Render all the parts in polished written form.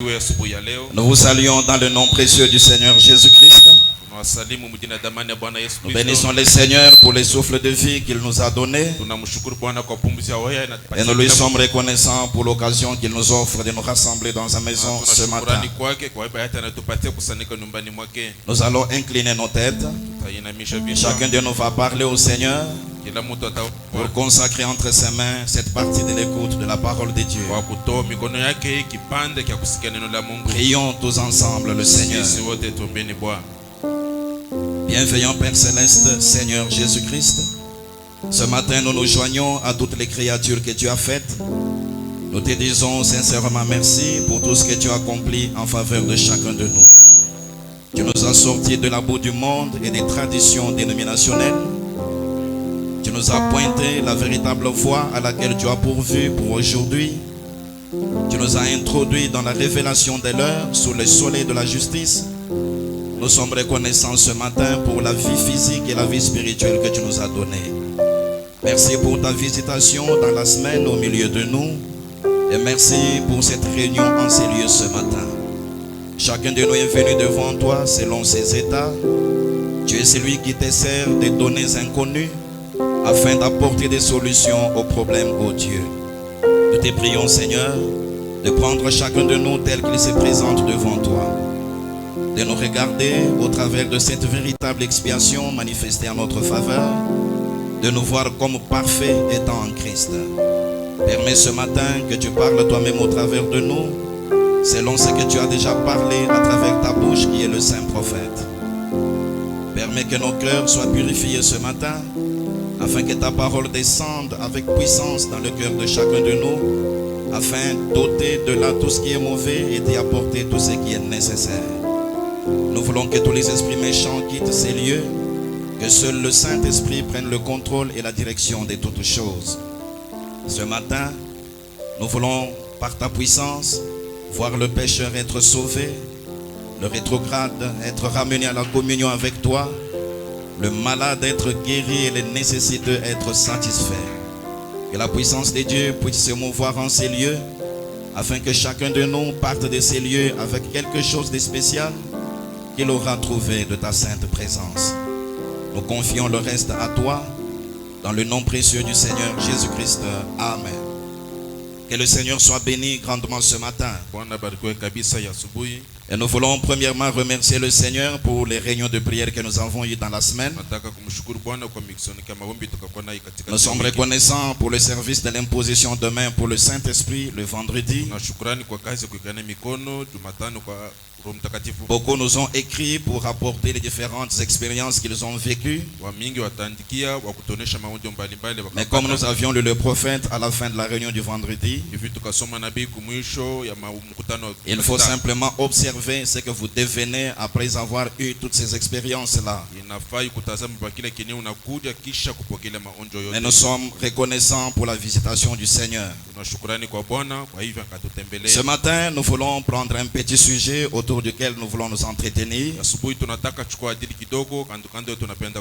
Nous vous saluons dans le nom précieux du Seigneur Jésus-Christ. Nous bénissons le Seigneur pour les souffles de vie qu'il nous a donnés. Et nous lui sommes reconnaissants pour l'occasion qu'il nous offre de nous rassembler dans sa maison ce matin. Nous allons incliner nos têtes. Chacun de nous va parler au Seigneur pour consacrer entre ses mains cette partie de l'écoute de la parole de Dieu. Prions tous ensemble le Seigneur. Bienveillant Père Céleste, Seigneur Jésus-Christ, ce matin nous nous joignons à toutes les créatures que tu as faites. Nous te disons sincèrement merci pour tout ce que tu as accompli en faveur de chacun de nous. Tu nous as sortis de la boue du monde et des traditions dénominationnelles. Tu nous as pointé la véritable voie à laquelle tu as pourvu pour aujourd'hui. Tu nous as introduits dans la révélation de l'heure sous le soleil de la justice. Nous sommes reconnaissants ce matin pour la vie physique et la vie spirituelle que tu nous as donnée. Merci pour ta visitation dans la semaine au milieu de nous. Et merci pour cette réunion en ces lieux ce matin. Chacun de nous est venu devant toi selon ses états. Tu es celui qui te sert des données inconnues afin d'apporter des solutions aux problèmes, ô Dieu. Nous te prions, Seigneur, de prendre chacun de nous tel qu'il se présente devant toi, de nous regarder au travers de cette véritable expiation manifestée en notre faveur, de nous voir comme parfaits étant en Christ. Permets ce matin que tu parles toi-même au travers de nous, selon ce que tu as déjà parlé à travers ta bouche qui est le saint prophète. Permets que nos cœurs soient purifiés ce matin, afin que ta parole descende avec puissance dans le cœur de chacun de nous, afin d'ôter de là tout ce qui est mauvais et d'y apporter tout ce qui est nécessaire. Nous voulons que tous les esprits méchants quittent ces lieux, que seul le Saint-Esprit prenne le contrôle et la direction de toutes choses. Ce matin, nous voulons, par ta puissance, voir le pécheur être sauvé, le rétrograde être ramené à la communion avec toi, le malade être guéri et les nécessiteux être satisfaits. Que la puissance de Dieu puisse se mouvoir en ces lieux, afin que chacun de nous parte de ces lieux avec quelque chose de spécial qu'il aura trouvé de ta sainte présence. Nous confions le reste à toi, dans le nom précieux du Seigneur Jésus-Christ. Amen. Que le Seigneur soit béni grandement ce matin. Et nous voulons premièrement remercier le Seigneur pour les réunions de prière que nous avons eues dans la semaine. Nous sommes reconnaissants pour le service de l'imposition de main pour le Saint-Esprit le vendredi. Beaucoup nous ont écrit pour rapporter les différentes expériences qu'ils ont vécues. Mais comme nous avions lu le prophète à la fin de la réunion du vendredi, il faut simplement observer ce que vous devenez après avoir eu toutes ces expériences-là. Mais nous sommes reconnaissants pour la visitation du Seigneur. Ce matin, nous voulons prendre un petit sujet autour duquel nous voulons nous entretenir.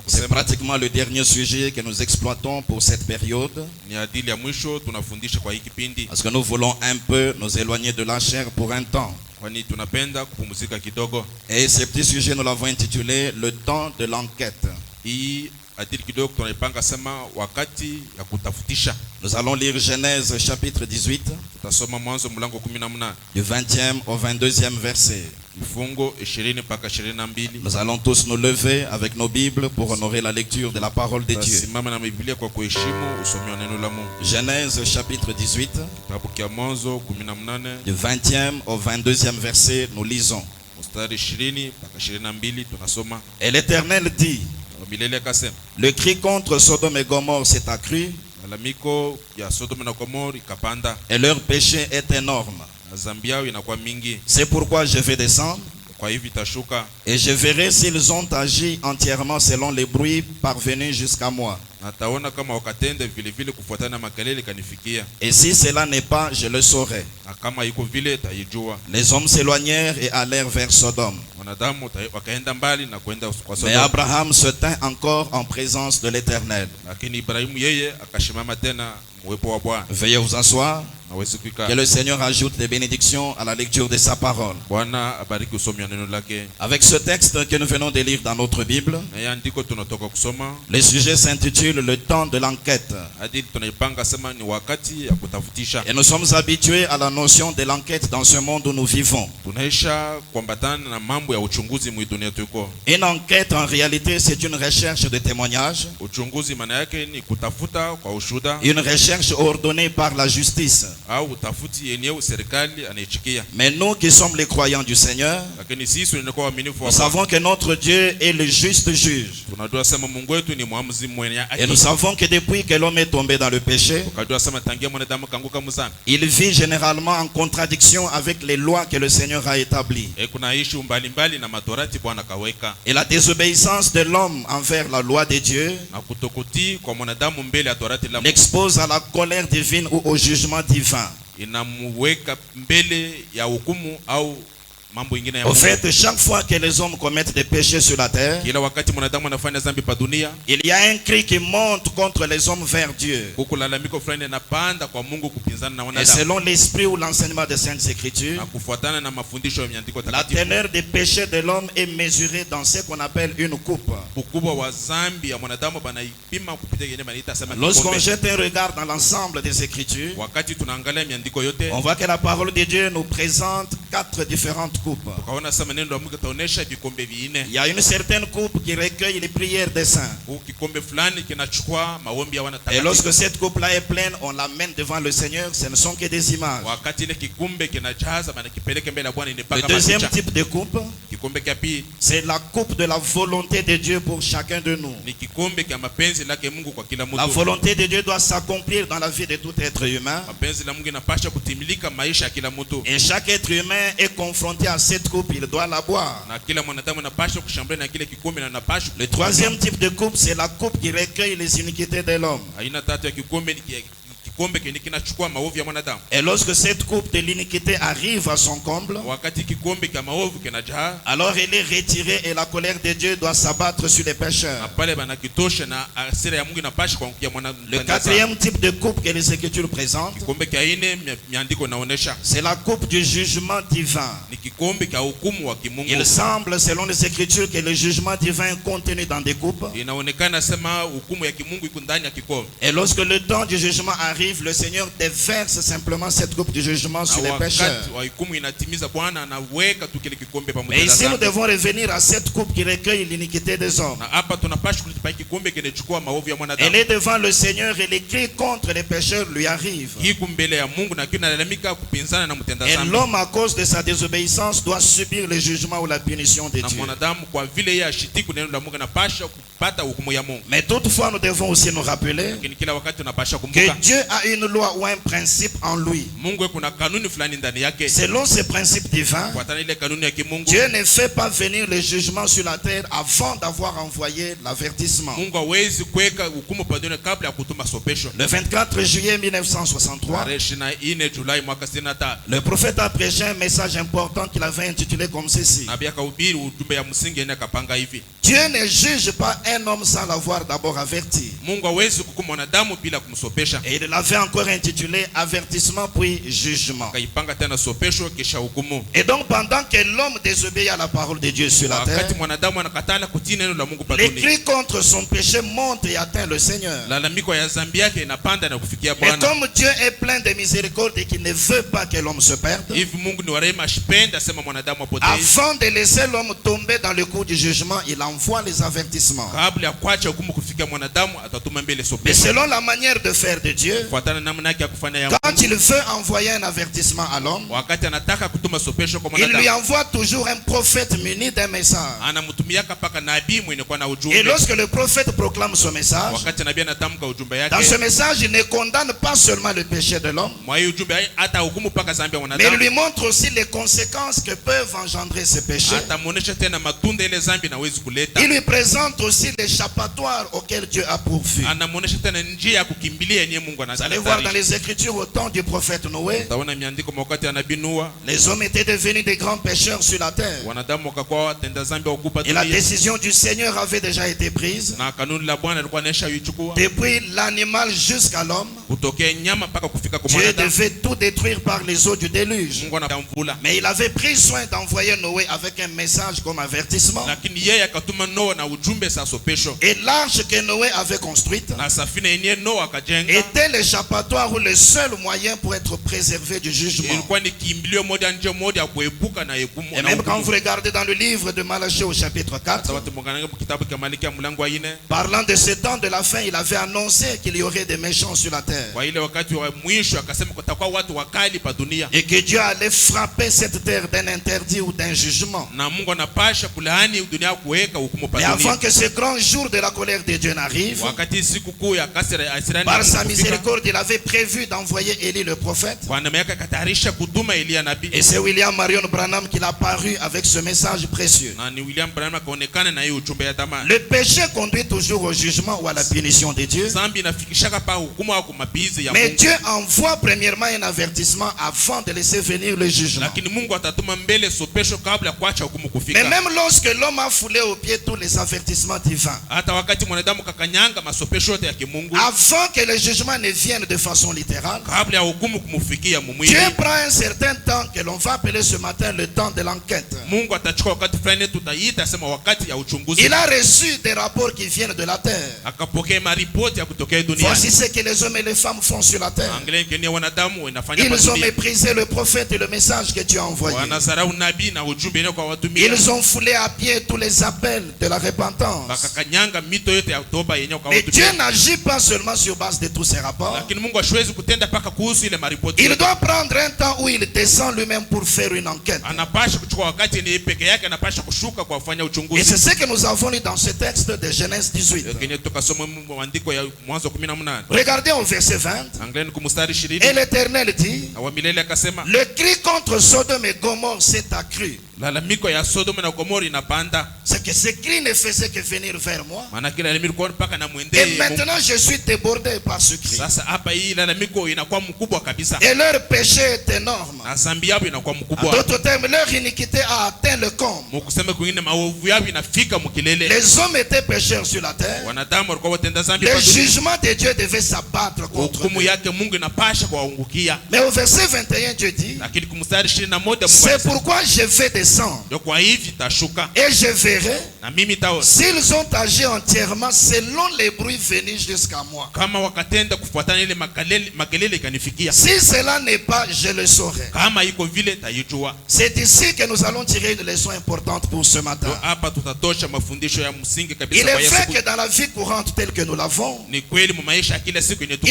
C'est pratiquement le dernier sujet que nous exploitons pour cette période. Parce que nous voulons un peu nous éloigner de la chair pour un temps. Et ce petit sujet, nous l'avons intitulé « Le temps de l'enquête ». Nous allons lire Genèse chapitre 18, du 20e au 22e verset. Nous allons tous nous lever avec nos Bibles pour honorer la lecture de la parole de Dieu. Genèse chapitre 18, du 20e au 22e verset, nous lisons. Et l'Éternel dit: le cri contre Sodome et Gomorrhe s'est accru, et leur péché est énorme. C'est pourquoi je vais descendre, et je verrai s'ils ont agi entièrement selon les bruits parvenus jusqu'à moi. Et si cela n'est pas, je le saurai. Les hommes s'éloignèrent et allèrent vers Sodome. Mais Abraham se tint encore en présence de l'Éternel. Veuillez vous asseoir. Que le Seigneur ajoute des bénédictions à la lecture de sa parole. Avec ce texte que nous venons de lire dans notre Bible, le sujet s'intitule Le temps de l'enquête. Et nous sommes habitués à la notion de l'enquête dans ce monde où nous vivons. Une enquête, en réalité, c'est une recherche de témoignages. Une recherche ordonnée par la justice. Mais nous qui sommes les croyants du Seigneur, nous savons que notre Dieu est le juste juge. Et nous savons que depuis que l'homme est tombé dans le péché, il vit généralement en contradiction avec les lois que le Seigneur a établies. Et la désobéissance de l'homme envers la loi de Dieu l'expose à la colère divine ou au jugement divin. Au fait, chaque fois que les hommes commettent des péchés sur la terre, il y a un cri qui monte contre les hommes vers Dieu. Et selon l'esprit ou l'enseignement des Saintes Écritures, la teneur des péchés de l'homme est mesurée dans ce qu'on appelle une coupe. Lorsqu'on jette un regard dans l'ensemble des Écritures, on voit que la parole de Dieu nous présente 4 différentes coupes. Il y a une certaine coupe qui recueille les prières des saints. Et lorsque cette coupe-là est pleine, on l'amène devant le Seigneur. Ce ne sont que des images. Le deuxième type de coupe, c'est la coupe de la volonté de Dieu pour chacun de nous. La volonté de Dieu doit s'accomplir dans la vie de tout être humain. Et chaque être humain est confronté à cette coupe, il doit la boire. Le troisième type de coupe, c'est la coupe qui recueille les iniquités de l'homme. Et lorsque cette coupe de l'iniquité arrive à son comble, alors elle est retirée et la colère de Dieu doit s'abattre sur les pécheurs. Le quatrième type de coupe que les Écritures présentent, c'est la coupe du jugement divin. Il semble, selon les Écritures, que le jugement divin est contenu dans des coupes. Et lorsque le temps du jugement arrive, le Seigneur déverse simplement cette coupe du jugement sur les pécheurs. Mais ici nous devons revenir à cette coupe qui recueille l'iniquité des hommes. Elle est devant le Seigneur et les cris contre les pécheurs lui arrivent. Et l'homme, à cause de sa désobéissance, doit subir le jugement ou la punition de Dieu. Mais toutefois, nous devons aussi nous rappeler que Dieu a une loi ou un principe en lui. Selon ce principe divin, Dieu ne fait pas venir le jugement sur la terre avant d'avoir envoyé l'avertissement. Le 24 juillet 1963, le prophète a prêché un message important qu'il avait intitulé comme ceci: Dieu ne juge pas un homme sans l'avoir d'abord averti. Et il l'avait encore intitulé avertissement puis jugement. Et donc pendant que l'homme désobéit à la parole de Dieu sur la terre, les cris contre son péché montent et atteignent le Seigneur. Et comme Dieu est plein de miséricorde et qu'il ne veut pas que l'homme se perde, avant de laisser l'homme tomber dans le coup du jugement, il envoie les avertissements. Mais selon la manière de faire de Dieu, quand il veut envoyer un avertissement à l'homme, il lui envoie toujours un prophète muni d'un message. Et lorsque le prophète proclame son message, dans ce message, il ne condamne pas seulement le péché de l'homme, mais il lui montre aussi les conséquences que peuvent engendrer ces péchés. Il lui présente aussi aussi l'échappatoire auquel Dieu a pourvu. Vous allez voir dans les Écritures au temps du prophète Noé, les hommes étaient devenus des grands pécheurs sur la terre. Et la décision du Seigneur avait déjà été prise. Depuis l'animal jusqu'à l'homme, Dieu devait tout détruire par les eaux du déluge. Mais il avait pris soin d'envoyer Noé avec un message comme avertissement. Et l'arche que Noé avait construite était l'échappatoire ou le seul moyen pour être préservé du jugement. Et même quand vous regardez dans le livre de Malachie au chapitre 4, parlant de ce temps de la fin, il avait annoncé qu'il y aurait des méchants sur la terre. Et que Dieu allait frapper cette terre d'un interdit ou d'un jugement. Mais avant que ce grand jour de la colère de Dieu n'arrive, par sa miséricorde, il avait prévu d'envoyer Élie le prophète. Et c'est William Marion Branham qui l'a paru avec ce message précieux. Le péché conduit toujours au jugement ou à la punition de Dieu. Mais Dieu envoie premièrement un avertissement avant de laisser venir le jugement. Mais même lorsque l'homme a foulé aux pieds tous les avertissements divins, avant que le jugement ne vienne de façon littérale, Dieu prend un certain temps que l'on va appeler ce matin le temps de l'enquête. Il a reçu des rapports qui viennent de la terre. Voici ce que les hommes et les femmes font sur la terre. Ils ont méprisé le prophète et le message que Dieu a envoyé. Ils ont foulé à pied tous les appels de la repentance. Mais Dieu n'agit pas seulement sur base de tous ces rapports. Il doit prendre un temps où il descend lui-même pour faire une enquête. Et c'est ce que nous avons lu dans ce texte de Genèse 18. Regardez au verset 20. Et l'Éternel dit: le cri contre Sodome et Gomorrhe s'est accru. C'est que ce cri ne faisait que venir vers moi. Et maintenant je suis débordé par ce cri. Et leur péché est énorme. En d'autres termes, leur iniquité a atteint le comble. Les hommes étaient pécheurs sur la terre. Le jugement de Dieu devait s'abattre contre eux. Mais au verset 21, Dieu dit: c'est pourquoi je vais descendre et je verrai s'ils ont agi entièrement selon les bruits venus jusqu'à moi. Si cela n'est pas, je le saurai. C'est ici que nous allons tirer une leçon importante pour ce matin. Il est vrai que dans la vie courante telle que nous l'avons, il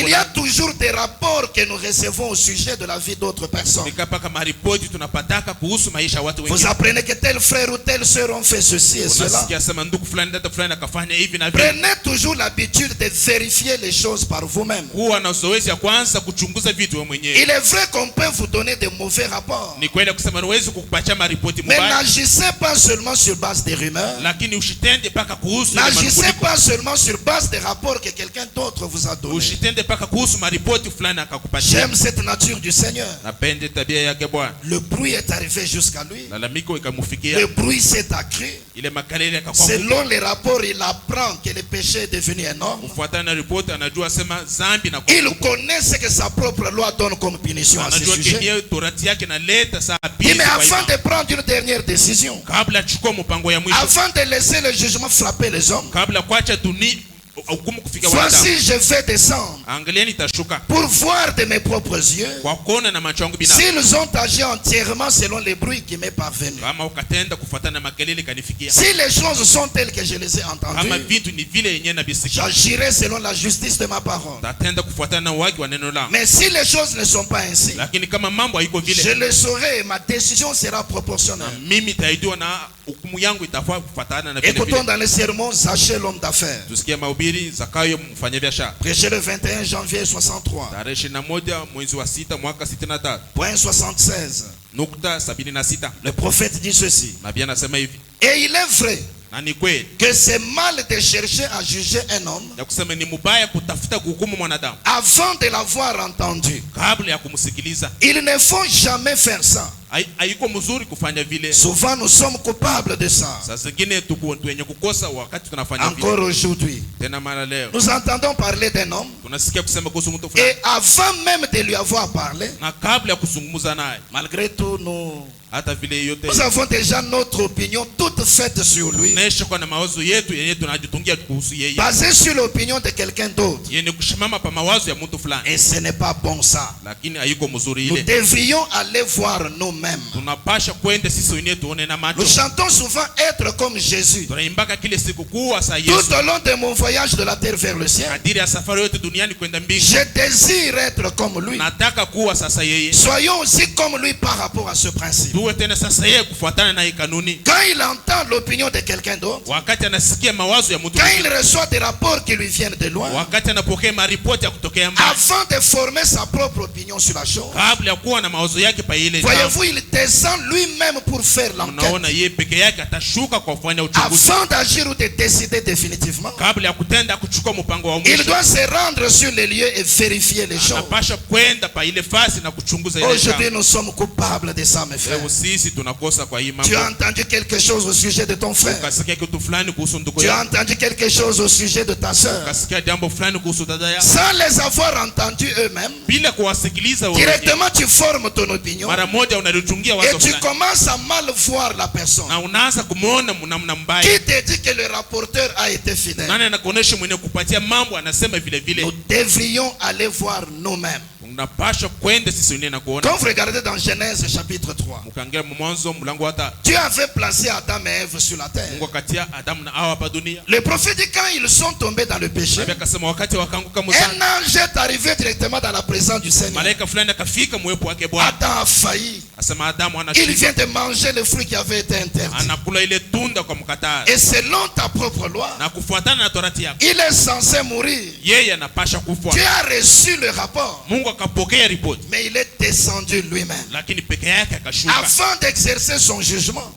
y a toujours des rapports que nous recevons au sujet de la vie d'autres personnes. Vous apprenez que tel frère ou telle sœur ont fait ceci et cela. Prenez toujours l'habitude de vérifier les choses par vous-même. Il est vrai qu'on peut vous donner de mauvais rapports. Mais n'agissez pas seulement sur base des rumeurs. N'agissez pas seulement sur base des rapports que quelqu'un d'autre vous a donnés. J'aime cette nature du Seigneur. Le bruit est arrivé jusqu'à lui. Le bruit s'est accru. Selon les rapports, il apprend que le péché est devenu énorme. Il connaît ce que sa propre loi donne comme punition à ce sujet. Mais avant de prendre une dernière décision, avant de laisser le jugement frapper les hommes, voici je vais descendre pour voir de mes propres yeux s'ils ont agi entièrement selon les bruits qui m'est parvenu. Si les choses sont telles que je les ai entendues, j'agirai selon la justice de ma parole. Mais si les choses ne sont pas ainsi, je le saurai et ma décision sera proportionnelle. Écoutons dans le sermon Zaché l'homme d'affaires, prêché le 21 janvier 63. Point 76. Le prophète dit ceci: et il est vrai que c'est mal de chercher à juger un homme avant de l'avoir entendu. Il ne faut jamais faire ça. Souvent nous sommes coupables de ça. Encore aujourd'hui, nous entendons parler d'un homme et avant même de lui avoir parlé, malgré tout nous avons déjà notre opinion toute faite sur lui, basée sur l'opinion de quelqu'un d'autre. Et ce n'est pas bon ça. Nous devrions aller voir nous-mêmes. Nous chantons souvent être comme Jésus. Tout au long de mon voyage de la terre vers le ciel, je désire être comme lui. Soyons aussi comme lui par rapport à ce principe. Quand il entend l'opinion de quelqu'un d'autre, quand il reçoit des rapports qui lui viennent de loin, avant de former sa propre opinion sur la chose, voyez-vous, il descend lui-même pour faire l'enquête. Avant d'agir ou de décider définitivement, il doit se rendre sur les lieux et vérifier les choses. Aujourd'hui, nous sommes coupables de ça, mes frères. Tu as entendu quelque chose au sujet de ton frère. Tu as entendu quelque chose au sujet de ta soeur. Sans les avoir entendus eux-mêmes, directement tu formes ton opinion et tu commences à mal voir la personne. Qui te dit que le rapporteur a été fidèle? Nous devrions aller voir nous-mêmes. Quand vous regardez dans Genèse chapitre 3, Dieu avait placé Adam et Ève sur la terre. Le prophète dit quand ils sont tombés dans le péché, un ange est arrivé directement dans la présence du Seigneur. Adam a failli. Il vient de manger le fruit qui avait été interdit. Et selon ta propre loi, il est censé mourir. Dieu a reçu le rapport, mais il est descendu lui-même. Avant d'exercer son jugement,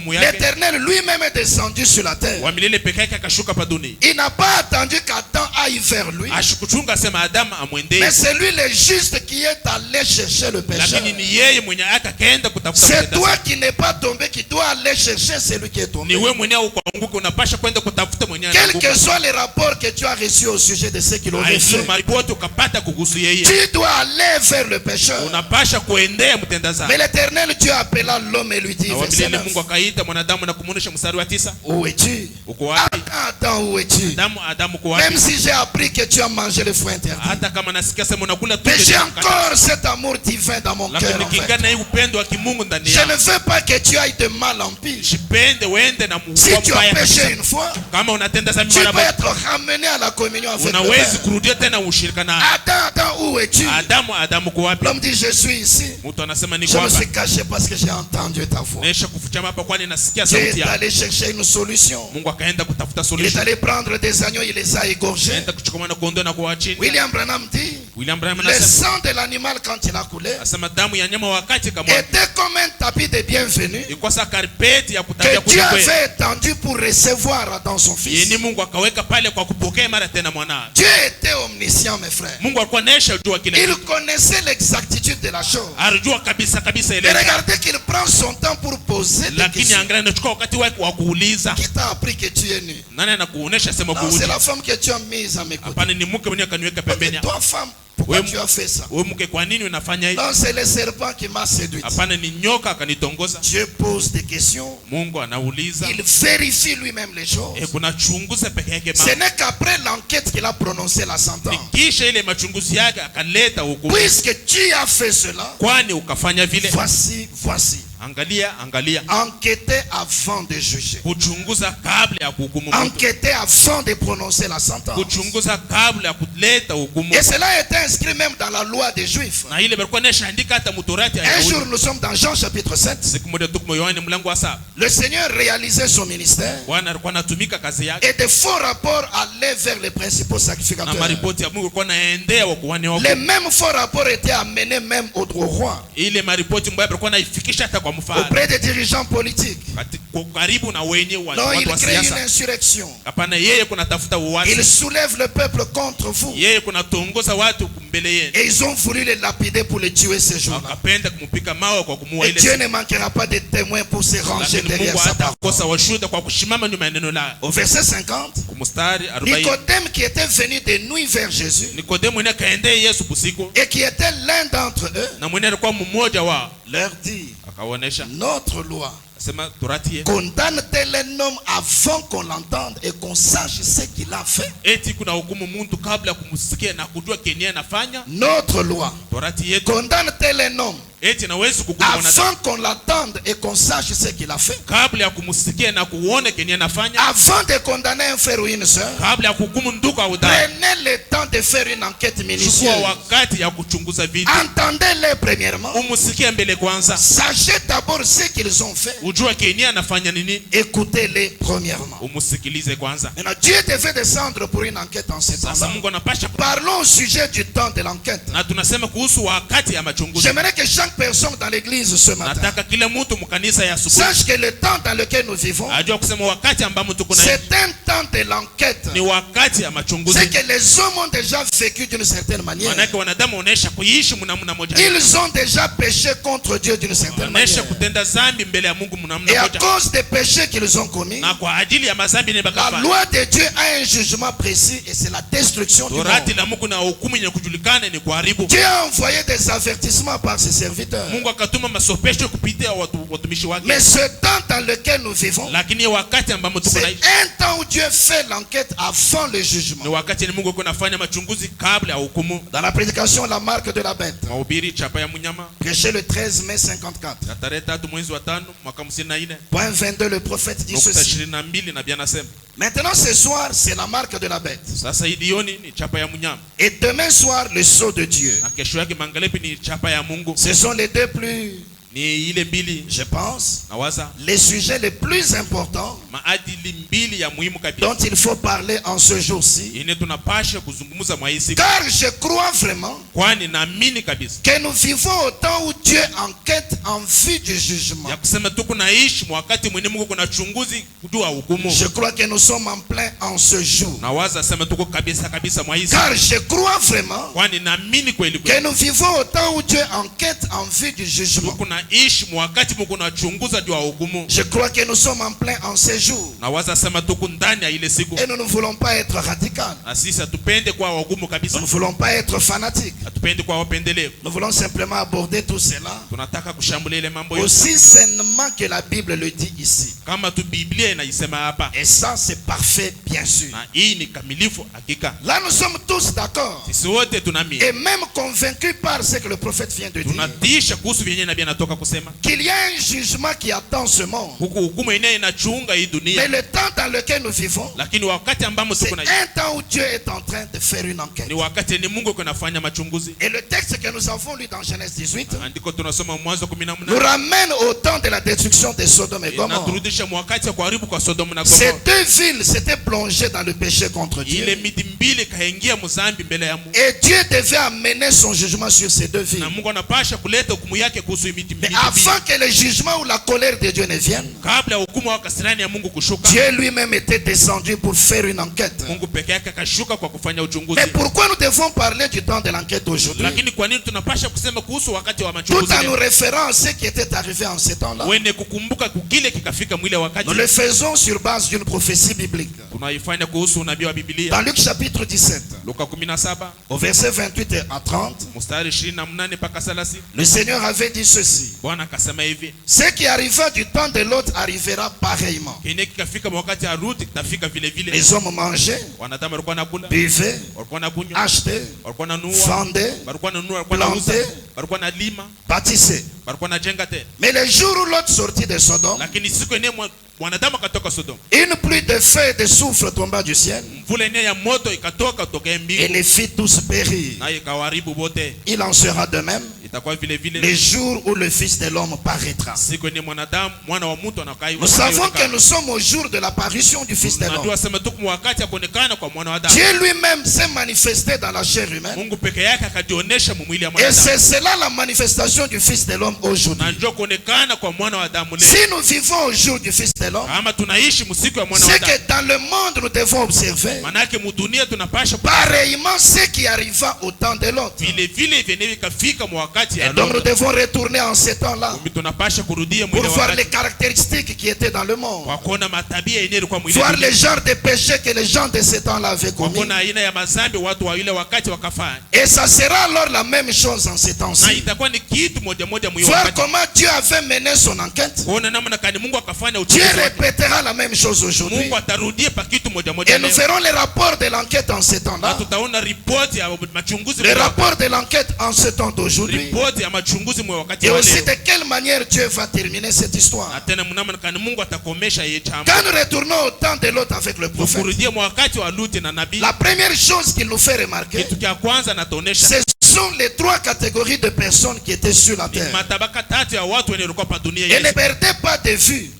l'Éternel lui-même est descendu sur la terre. Il n'a pas attendu qu'Adam aille vers lui, mais c'est lui le juste qui est allé chercher le pécheur. C'est toi qui n'es pas tombé qui dois aller chercher celui qui est tombé. Quel que soit les rapports que tu as reçus au sujet de ceux qui l'ont fait, tu dois aller vers le pécheur. Mais l'Éternel Dieu appela l'homme et lui dit, verset 9, où es-tu? Adam, où es-tu? Même si j'ai appris que tu as mangé le fruit interdit, mais j'ai encore cet amour divin dans mon cœur. Je ne veux pas que tu ailles de mal en pire. Si tu as péché une fois, tu peux être ramené à la communion avec le Père. Adam, où es-tu? L'homme dit, je suis ici. Je me suis caché parce que j'ai entendu ta voix. Dieu est allé chercher une solution. Il est allé prendre des agneaux, il les a égorgés. William Branham dit, le sang de l'animal quand il a coulé était comme un tapis de bienvenue que Dieu avait étendu pour recevoir dans son fils. Dieu était omniscient, mes frères. Il connaissait l'exactitude de la chose. Et regardez qu'il prend son temps pour poser des questions. Qui t'a appris que tu es nu? Non, c'est la femme que tu as mise à mes côtés. Toi, femme, pourquoi tu as fait ça? Non, c'est le serpent qui m'a séduit. Dieu pose des questions. Il vérifie lui-même les choses. Ce n'est qu'après l'enquête qu'il a prononcé la sentence. Puisque tu as fait cela, voici. Enquêtez avant de juger. Enquêtez avant de prononcer la sentence. Et cela est inscrit même dans la loi des Juifs. Un jour nous sommes dans Jean chapitre 7. Le Seigneur réalisait son ministère et de faux rapports allaient vers les principaux sacrificateurs. Les mêmes faux rapports étaient amenés même au roi. auprès des dirigeants politiques. Non, il crée une insurrection. Il soulève le peuple contre vous. Et ils ont voulu les lapider pour les tuer ces jours-là. Et Dieu ne manquera pas de témoins pour se ranger derrière sa parole. Au verset 50, Nicodème qui était venu de nuit vers Jésus et qui était l'un d'entre eux leur dit: notre loi condamne-t-elle un homme avant qu'on l'entende et qu'on sache ce qu'il a fait? Notre loi condamne-t-elle un homme avant qu'on l'attende et qu'on sache ce qu'il a fait? Avant de condamner un frère ou une soeur, prenez le temps de faire une enquête minutieuse. Entendez-les premièrement. Sachez d'abord ce qu'ils ont fait. Écoutez-les premièrement. Maintenant, Dieu devait descendre pour une enquête en ce temps-là. Parlons au sujet du temps de l'enquête. J'aimerais que chaque personne dans l'église ce matin sache que le temps dans lequel nous vivons, c'est un temps de l'enquête. C'est que les hommes ont déjà vécu d'une certaine manière. Ils ont déjà péché contre Dieu d'une certaine manière. Et à cause des péchés qu'ils ont commis, la loi de Dieu a un jugement précis et c'est la destruction du monde. Dieu a envoyé des avertissements par ses serviteurs. Mais ce temps dans lequel nous vivons, c'est un temps où Dieu fait l'enquête avant le jugement. Dans la prédication La marque de la bête, prêché le 13 mai 54, point 22, le prophète dit ceci: maintenant ce soir c'est la marque de la bête, et demain soir le sceau de Dieu. Ce sont les deux plus, je pense, les sujets les plus importants dont il faut parler en ce jour-ci. Car je crois vraiment que nous vivons au temps où Dieu enquête en vue du jugement. Je crois que nous sommes en plein en ce jour. Car je crois vraiment que nous vivons au temps où Dieu enquête en vue du jugement. Je crois que nous sommes en plein en ce jour. Et nous ne voulons pas être radicaux. Nous ne voulons pas être fanatiques. Nous voulons simplement aborder tout cela aussi sainement que la Bible le dit ici. Et ça c'est parfait, bien sûr. Là nous sommes tous d'accord et même convaincus par ce que le prophète vient de dire, qu'il y a un jugement qui attend ce monde. Mais le temps dans lequel nous vivons, c'est un temps où Dieu est en train de faire une enquête. Et le texte que nous avons lu dans Genèse 18 nous ramène au temps de la destruction de Sodome et Gomorrhe. Ces deux villes s'étaient plongées dans le péché contre Dieu. Et Dieu devait amener son jugement sur ces deux villes. Mais avant que le jugement ou la colère de Dieu ne vienne, Dieu lui-même était descendu pour faire une enquête. Mais pourquoi nous devons parler du temps de l'enquête aujourd'hui? Tout en nous référant à ce qui était arrivé en ce temps-là. Nous le faisons sur base d'une prophétie biblique. Dans Luc chapitre 17, au verset 28 à 30, le Seigneur avait dit ceci: ce qui arriva du temps de l'autre arrivera pareillement. Les hommes mangeaient, buvaient, achetaient, vendaient, plantaient, bâtissaient. Mais le jour où l'autre sortit de Sodome, une pluie de feu et de soufre tomba du ciel et les fit tous périr. Il en sera de même le jour où le Fils de l'homme paraîtra. Nous savons que nous sommes au jour de l'apparition du Fils de l'homme. Dieu lui-même s'est manifesté dans la chair humaine. Et c'est cela la manifestation du Fils de l'homme aujourd'hui. Si nous vivons au jour du Fils de l'homme, c'est que dans le monde nous devons observer pareillement ce qui arriva au temps de l'autre. Et donc nous devons retourner en ce temps-là pour voir les caractéristiques qui étaient dans le monde, voir les genres de péchés que les gens de ce temps-là avaient commis. Et ça sera alors la même chose en ce temps-ci. Voir comment Dieu avait mené son enquête. Dieu répétera la même chose aujourd'hui. Et nous ferons les rapports de l'enquête en ce temps-là. Les rapports de l'enquête en ce temps d'aujourd'hui. Et aussi de quelle manière Dieu va terminer cette histoire. Quand nous retournons au temps de l'autre avec le prophète, la première chose qu'il nous fait remarquer, c'est sont les trois catégories de personnes qui étaient sur la terre. Et ne perdez pas de vue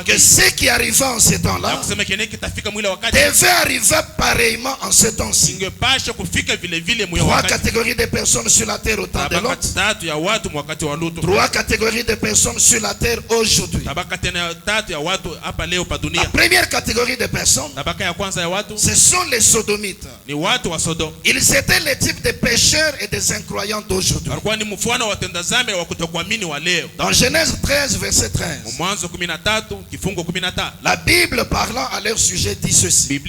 que ce qui arriva en ce temps-là devait arriver pareillement en ce temps-ci. Trois catégories de personnes sur la terre au temps de l'autre. Trois catégories de personnes sur la terre aujourd'hui. La première catégorie de personnes, ce sont les sodomites. Ils étaient les types de pécheurs et des incroyants d'aujourd'hui. Dans Genèse 13 verset 13, la Bible parlant à leur sujet dit ceci: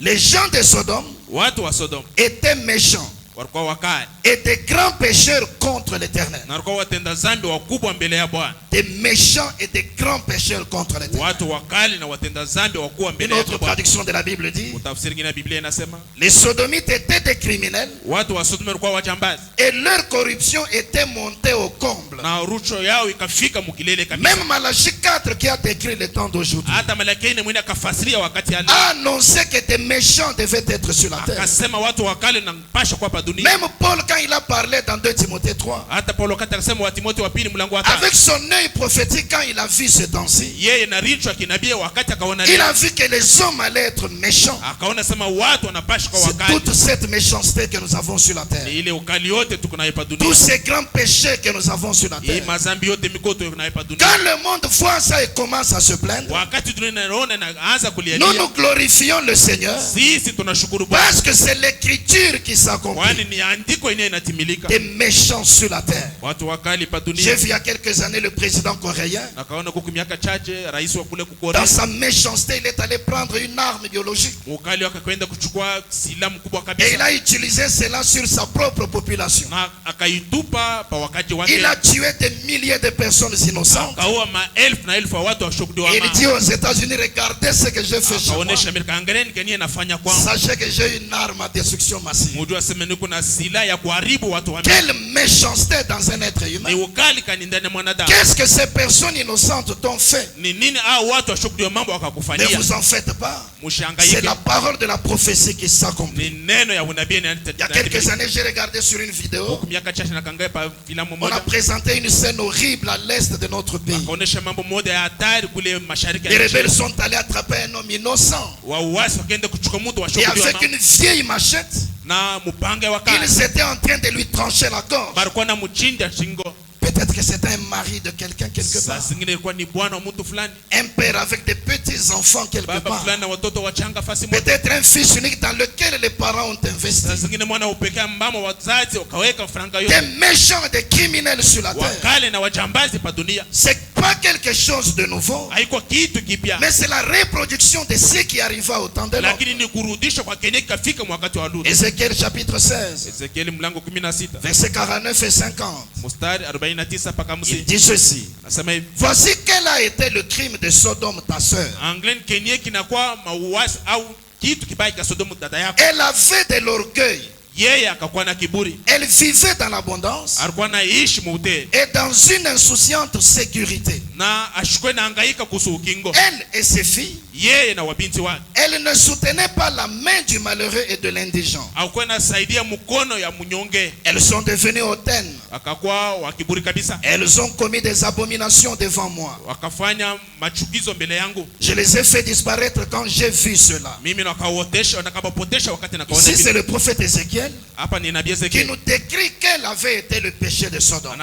les gens de Sodome étaient méchants et des grands pécheurs contre l'Éternel. Des méchants et des grands pécheurs contre l'Éternel. Une autre traduction de la Bible dit: les sodomites étaient des criminels et leur corruption était montée au comble. Même Malachie 4 qui a décrit le temps d'aujourd'hui a annoncé que des méchants devaient être sur la terre. Même Paul, quand il a parlé dans 2 Timothée 3, avec son œil prophétique, quand il a vu ce temps-ci, il a vu que les hommes allaient être méchants. C'est toute cette méchanceté que nous avons sur la terre, tous ces grands péchés que nous avons sur la terre. Quand le monde voit ça et commence à se plaindre, nous glorifions le Seigneur parce que c'est l'écriture qui s'accomplit. Des méchants sur la terre. J'ai vu il y a quelques années le président coréen. Dans sa méchanceté, il est allé prendre une arme biologique et il a utilisé cela sur sa propre population. Il a tué des milliers de personnes innocentes. Et il dit aux États-Unis: regardez ce que j'ai fait chez moi. Sachez que j'ai une arme à destruction massive. Quelle méchanceté dans un être humain. Qu'est-ce que ces personnes innocentes t'ont fait? Ne vous en faites pas. C'est la parole de la prophétie qui s'accomplit. Il y a quelques années, j'ai regardé sur une vidéo. On a présenté une scène horrible à l'est de notre pays. Les rebelles sont allés attraper un homme innocent et avec une vieille machette, ils étaient en train de lui trancher la gorge. Peut-être que c'était un mari de quelqu'un quelque part. Un père avec des petits enfants quelque part. Peut-être un fils unique dans lequel les parents ont investi. Des méchants et des criminels sur la terre. C'est pas quelque chose de nouveau, mais c'est la reproduction de ce qui arriva au temps de l'homme. Ézéchiel chapitre 16 verset 49 et 50. Il dit ceci: voici quel a été le crime de Sodome ta sœur. Elle avait de l'orgueil. Elle vivait dans l'abondance et dans une insouciante sécurité. Elle et ses filles, elles ne soutenaient pas la main du malheureux et de l'indigent. Elles sont devenues hautaines. Elles ont commis des abominations devant moi. Je les ai fait disparaître quand j'ai vu cela. Ici c'est le prophète Ézéchiel qui nous décrit quel avait été le péché de Sodome.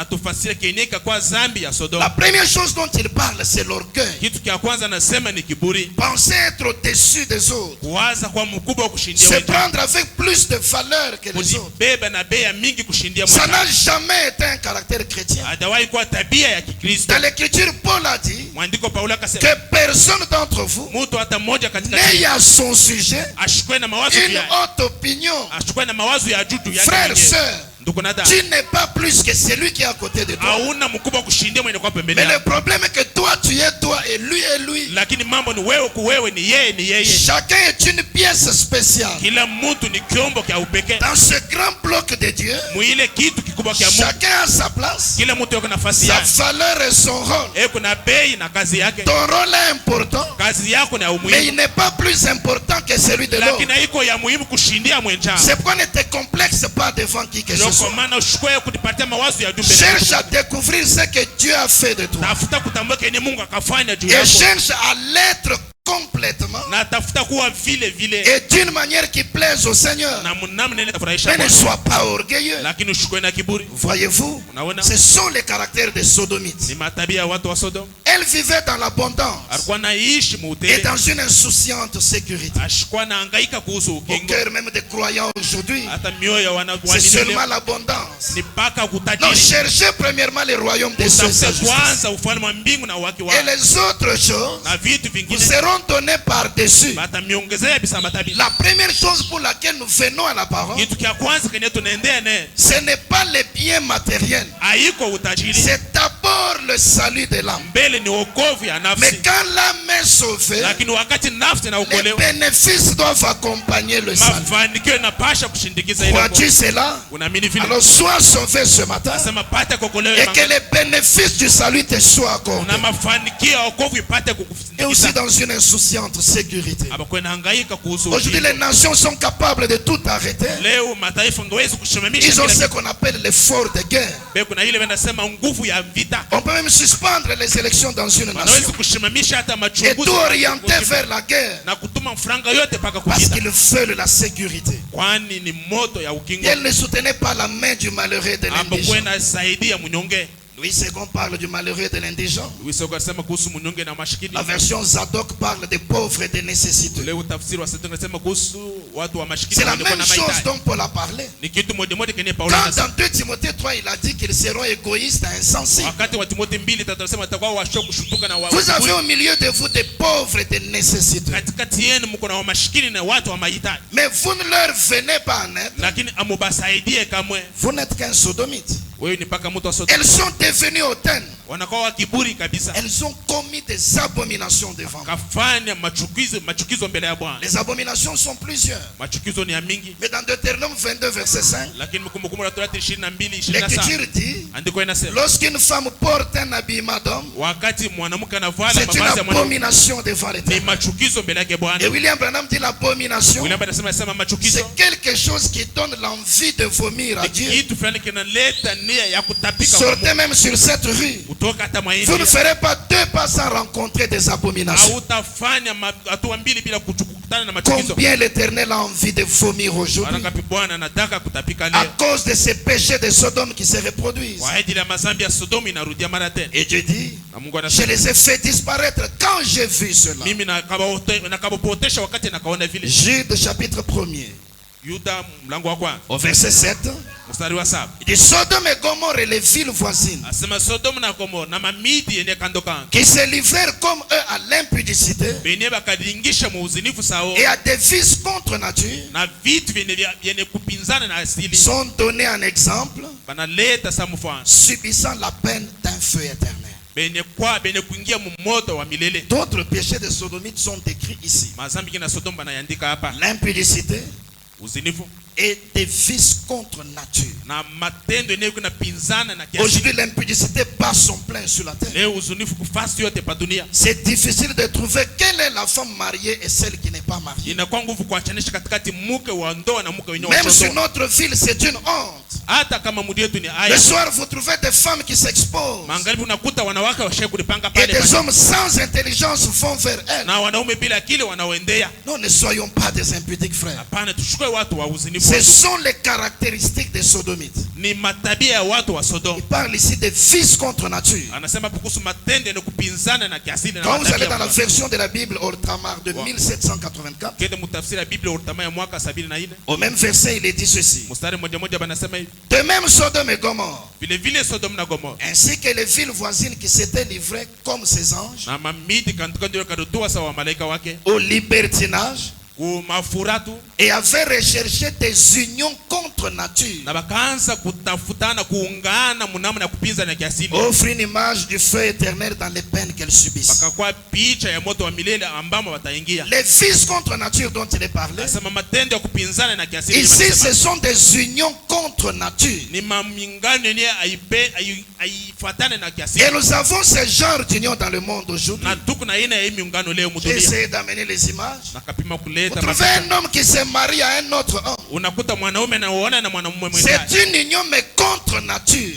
La première chose dont il parle, c'est l'orgueil. Penser être au-dessus des autres. Se prendre avec plus de valeur que les autres. Ça n'a jamais été un caractère chrétien. Dans l'écriture, Paul a dit que personne d'entre vous n'ait à son sujet une haute opinion. Frères, sœurs, tu n'es pas plus que celui qui est à côté de toi. Mais le problème est que toi tu es toi et lui est lui. Chacun est une pièce spéciale. Dans ce grand bloc de Dieu, chacun a sa place, sa valeur et son rôle. Ton rôle est important, mais il n'est pas plus important que celui de l'autre. C'est pourquoi ne te complexe pas devant qui que ce soit. Cherche à découvrir ce que Dieu a fait de toi. Et cherche à l'être complètement et d'une manière qui plaise au Seigneur. Mais ne sois pas orgueilleux. Voyez-vous, ce sont les caractères des sodomites. Elle vivait dans l'abondance et dans une insouciante sécurité. Au cœur même des croyants aujourd'hui, c'est seulement l'abondance. Non, cherchez premièrement les royaumes des cieux et les autres choses vous seront données par-dessus. La première chose pour laquelle nous venons à la parole, ce n'est pas les biens matériels, c'est d'abord le salut de l'âme. Mais quand l'âme est sauvée, les bénéfices doivent accompagner le salut. Crois-tu cela? Alors sois sauvé ce matin et que les bénéfices du salut te soient accordés. Et aussi dans une insouciante sécurité. Aujourd'hui les nations sont capables de tout arrêter. Ils ont ce qu'on appelle l'effort de guerre. On peut même suspendre les élections dans une nation et tout orienter vers la guerre parce qu'ils veulent la sécurité. Et elle ne soutenait pas la main du malheureux et de l'indigent. Louis II parle du malheureux et de l'indigent. La version Zadok parle des pauvres et des nécessiteux. C'est la même chose dont Paul a parlé. Quand dans 2 Timothée 3 il a dit qu'ils seront égoïstes et insensibles. Vous avez au milieu de vous des pauvres et des nécessiteux. Mais vous ne leur venez pas en aide. Vous n'êtes qu'un sodomite. Elles sont devenues hautaines. Elles ont commis des abominations devant moi. Les abominations sont plusieurs. Mais dans Deutéronome 22 verset 5, l'Écriture dit, lorsqu'une femme porte un habillement d'homme, c'est une abomination devant l'Éternel. Et William Branham dit l'abomination, c'est quelque chose qui donne l'envie de vomir à Dieu. Sortez même sur cette rue, vous ne ferez pas 2 pas sans rencontrer des abominations. Combien l'Éternel a envie de vomir aujourd'hui à cause de ces péchés de Sodome qui se reproduisent. Et Dieu dit, je les ai fait disparaître quand j'ai vu cela. Jude chapitre 1er au verset 7, il dit Sodome et Gomorrhe et les villes voisines qui se livrèrent comme eux à l'impudicité et à des vices contre nature sont donnés en exemple, subissant la peine d'un feu éternel. D'autres péchés de sodomites sont décrits ici. L'impudicité, et des vices contre nature. Aujourd'hui, l'impudicité bat son plein sur la terre. C'est difficile de trouver quelle est la femme mariée et celle qui n'est pas mariée. Même sur notre ville, c'est une honte. Le soir, vous trouvez des femmes qui s'exposent et des hommes sans intelligence vont vers elles. Non, ne soyons pas des impudiques, frères. Ce sont les caractéristiques des sodomites. Il parle ici de vices contre nature. Quand vous allez dans la version de la Bible Ortamar de 1784, au même verset, il est dit ceci: de même Sodome et Gomorrhe, ainsi que les villes voisines qui s'étaient livrées comme ces anges au libertinage et avaient recherché des unions contre nature, offre une image du feu éternel dans les peines qu'elles subissent. Les vices contre nature dont il est parlé ici, ce sont des unions contre nature. Et nous avons ce genre d'union dans le monde aujourd'hui. J'ai essayé d'amener les images. Vous trouvez un homme qui se marie à un autre homme. C'est une union mais contre nature.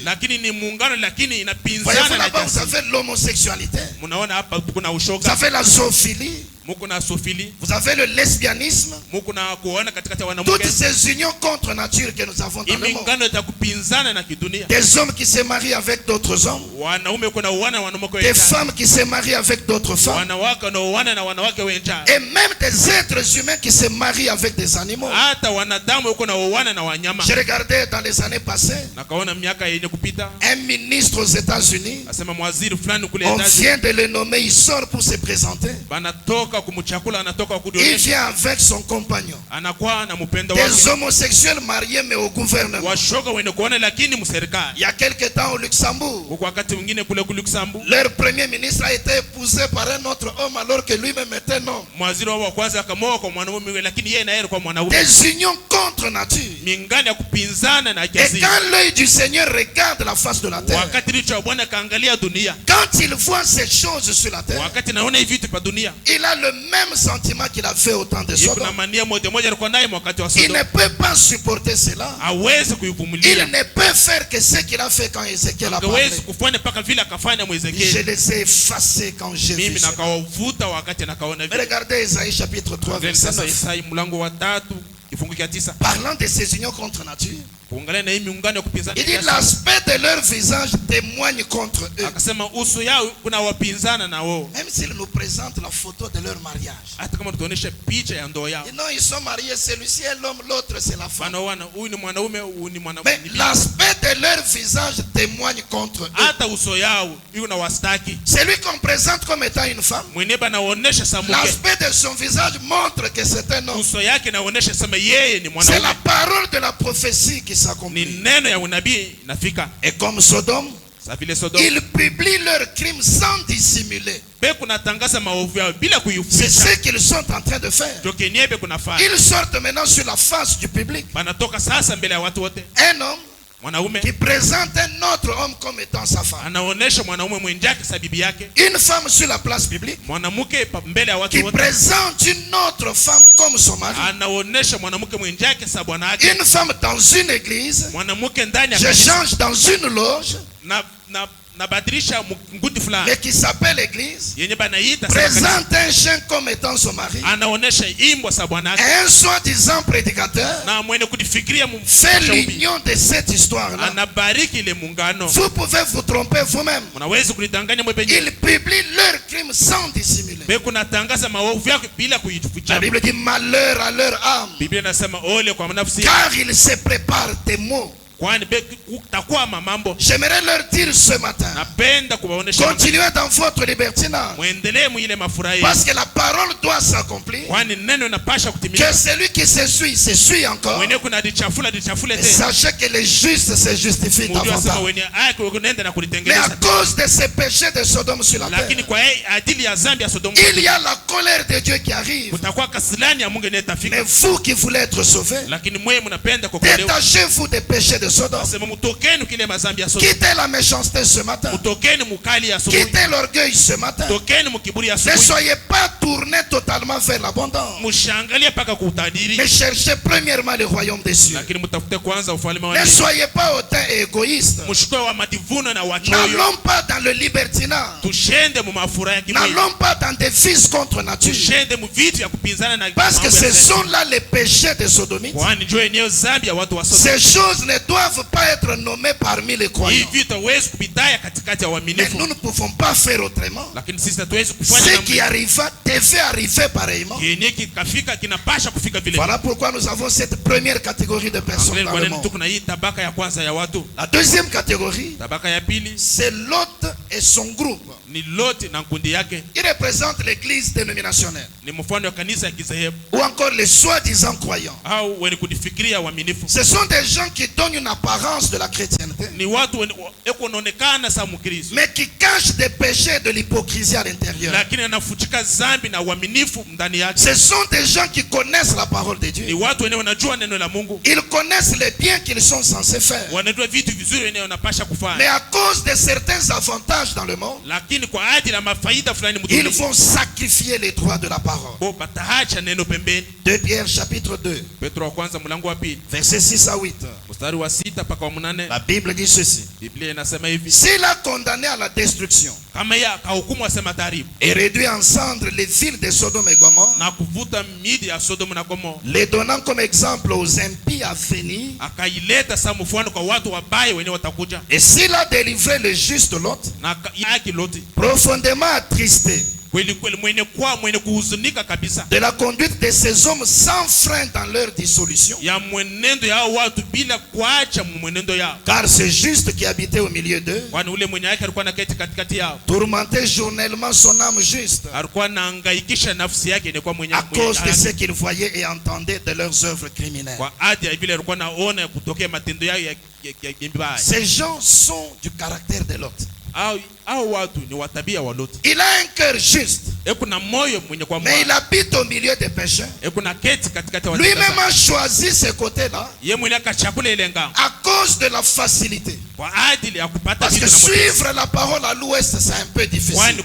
Voyez-vous là-bas, vous avez l'homosexualité. Vous avez la zoophilie. Vous avez le lesbianisme. Toutes ces unions contre nature que nous avons dans le monde. Des hommes qui se marient avec d'autres hommes. Des femmes qui se marient avec d'autres femmes. Et même des êtres humains qui se marient avec des animaux. J'ai regardé dans les années passées un ministre aux États-Unis. On vient de le nommer, il sort pour se présenter. Il vient avec son compagnon. Des homosexuels mariés mais au gouvernement. Il y a quelque temps au Luxembourg, leur premier ministre a été épousé par un autre homme alors que lui-même était non. Des unions contre nature. Et quand l'œil du Seigneur regarde la face de la terre, quand il voit ces choses sur la terre, il a le même sentiment qu'il a fait au temps de Sodome. Il ne peut pas supporter cela. Il ne peut faire que ce qu'il a fait quand Ézéchiel a parlé. Je les ai effacés quand j'ai vu cela. Mais regardez Esaïe chapitre 3 verset 9. Parlant de ces unions contre nature, il dit l'aspect de leur visage témoigne contre eux. Même s'ils nous présentent la photo de leur mariage. Et non, ils sont mariés, celui-ci est l'homme, l'autre c'est la femme. Mais l'aspect de leur visage témoigne contre eux. Celui qu'on présente comme étant une femme, l'aspect de son visage montre que c'est un homme. C'est la parole de la prophétie qui s'accomplit. Et comme Sodome, ils publient leurs crimes sans dissimuler. C'est ce qu'ils sont en train de faire. Ils sortent maintenant sur la face du public. Un homme qui présente un autre homme comme étant sa femme. Une femme sur la place publique qui présente une autre femme comme son mari. Une femme dans une église, je change dans une loge, mais qui s'appelle église, présente un chien comme étant son mari. Et un soi-disant prédicateur fait l'union de cette histoire-là. Vous pouvez vous tromper vous-même. Ils publient leurs crimes sans dissimuler. La Bible dit malheur à leur âme, car ils se préparent des mots J'aimerais leur dire ce matin, continuez dans votre libertinage, parce que la parole doit s'accomplir, que celui qui se suit encore, et sachez que les justes se justifient davantage. Mais à cause de ces péchés de Sodome sur la terre, il y a la colère de Dieu qui arrive. Mais vous qui voulez être sauvés, détachez-vous des péchés de Sodome. Quittez la méchanceté ce matin. Quittez l'orgueil ce matin. Ne soyez pas tournés totalement vers l'abondance, mais cherchez premièrement le royaume des cieux. Ne soyez pas hautains et égoïstes. N'allons pas dans le libertinage. N'allons pas dans des vices contre nature, parce que ce sont là les péchés des sodomites. Ces choses ne doivent pas être nommées parmi les croyants. Mais nous ne pouvons pas faire autrement. Ce qui arriva devait arriver pareillement. Voilà pourquoi nous avons cette première catégorie de personnes dans le monde. La deuxième catégorie, c'est Lot et son groupe. Il représente l'église dénominationnelle, ou encore les soi-disant croyants. Ce sont des gens qui donnent une apparence de la chrétienté, mais qui cachent des péchés et de l'hypocrisie à l'intérieur. Ce sont des gens qui connaissent la parole de Dieu. Ils connaissent les biens qu'ils sont censés faire, mais à cause de certains avantages dans le monde, ils vont sacrifier les droits de la parole. 2 Pierre chapitre 2, versets 6 à 8. La Bible dit ceci: s'il a condamné à la destruction et réduit en cendres les villes de Sodome et Gomorrhe, les donnant comme exemple aux impies à venir, et s'il a délivré le juste Lot, profondément attristé de la conduite de ces hommes sans frein dans leur dissolution, car c'est juste qui habitait au milieu d'eux, tourmentait journellement son âme juste à cause de ce qu'ils voyaient et entendaient de leurs œuvres criminelles. Ces gens sont du caractère de Lot. Il a un cœur juste, mais il habite au milieu des pécheurs. Lui-même a choisi ce côté-là à cause de la facilité, parce que suivre la parole à l'ouest, c'est un peu difficile.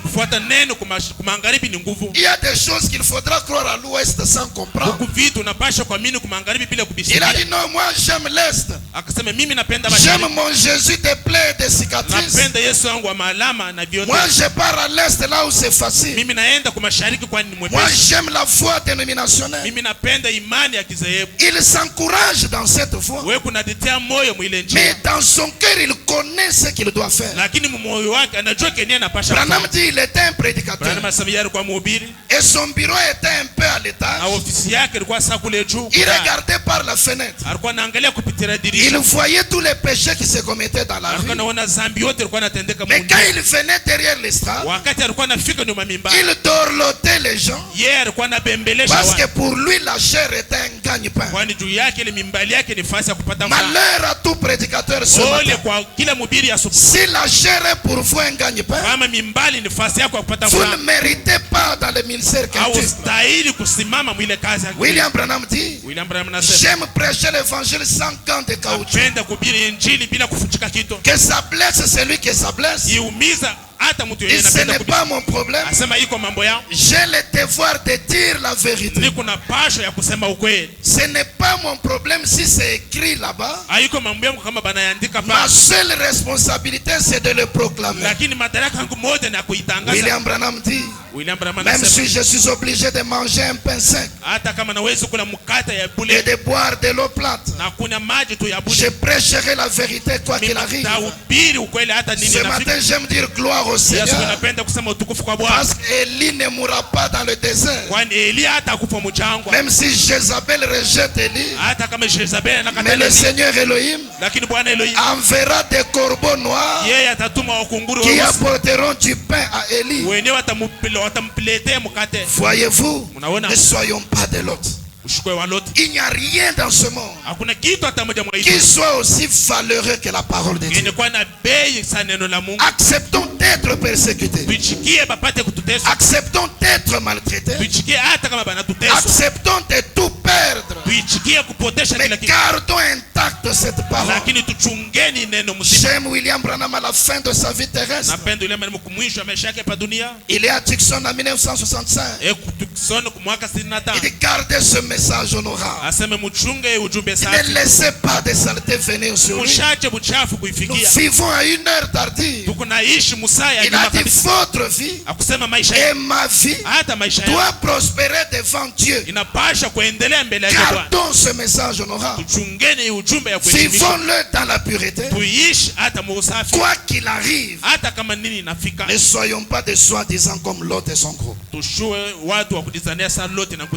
Il y a des choses qu'il faudra croire à l'ouest sans comprendre. Il a dit non, moi j'aime l'est, j'aime mon Jésus des plaies et des cicatrices. Moi je pars à l'est là où c'est facile. Moi j'aime la foi dénominationnelle. Il s'encourage dans cette voie, mais dans son cœur il connaît ce qu'il doit faire. Branham dit il était un prédicateur et son bureau était un peu à l'étage. Il regardait par la fenêtre, il voyait tous les péchés qui se commettaient dans la rue. Mais quand il venait derrière l'estrade, il dorlotait les gens, parce que pour lui la chair était un gagne-pain. Malheur à tout prédicateur ce matin. Si la chair est pour vous un gagne-pain, vous ne méritez pas dans le ministère cultique. William Branham dit, j'aime prêcher l'évangile sans gants de caoutchouc, que ça blesse celui que ça blesse. Et ce n'est pas mon problème. J'ai le devoir de dire la vérité. Ce n'est pas mon problème si c'est écrit là-bas. Ma seule responsabilité, c'est de le proclamer. William Branham dit, même si je suis obligé de manger un pain sec et de boire de l'eau plate, je prêcherai la vérité quoi qu'il arrive. Ce matin, j'aime dire gloire au Seigneur. Parce qu'Élie ne mourra pas dans le désert. Même si Jézabel rejette Élie, mais le Seigneur Elohim enverra des corbeaux noirs qui apporteront du pain à Élie. Voyez-vous, ne soyons pas de l'autre. Il n'y a rien dans ce monde qui soit aussi valeureux que la parole de Dieu. Acceptons d'être persécutés. Acceptons d'être maltraités. Acceptons de tout perdre. Mais gardons intacte cette parole. J'aime William Branham à la fin de sa vie terrestre. Il est à Tucson en 1965. Il dit gardez ce message honorable. Ne laissez pas de saleté venir sur lui. Nous vivons à une heure tardive. Il a dit votre vie et ma vie doit prospérer devant Dieu. Gardons ce message honorable. Vivons-le dans la pureté. Quoi qu'il arrive, ne soyons pas des soi-disant comme Lot et son groupe.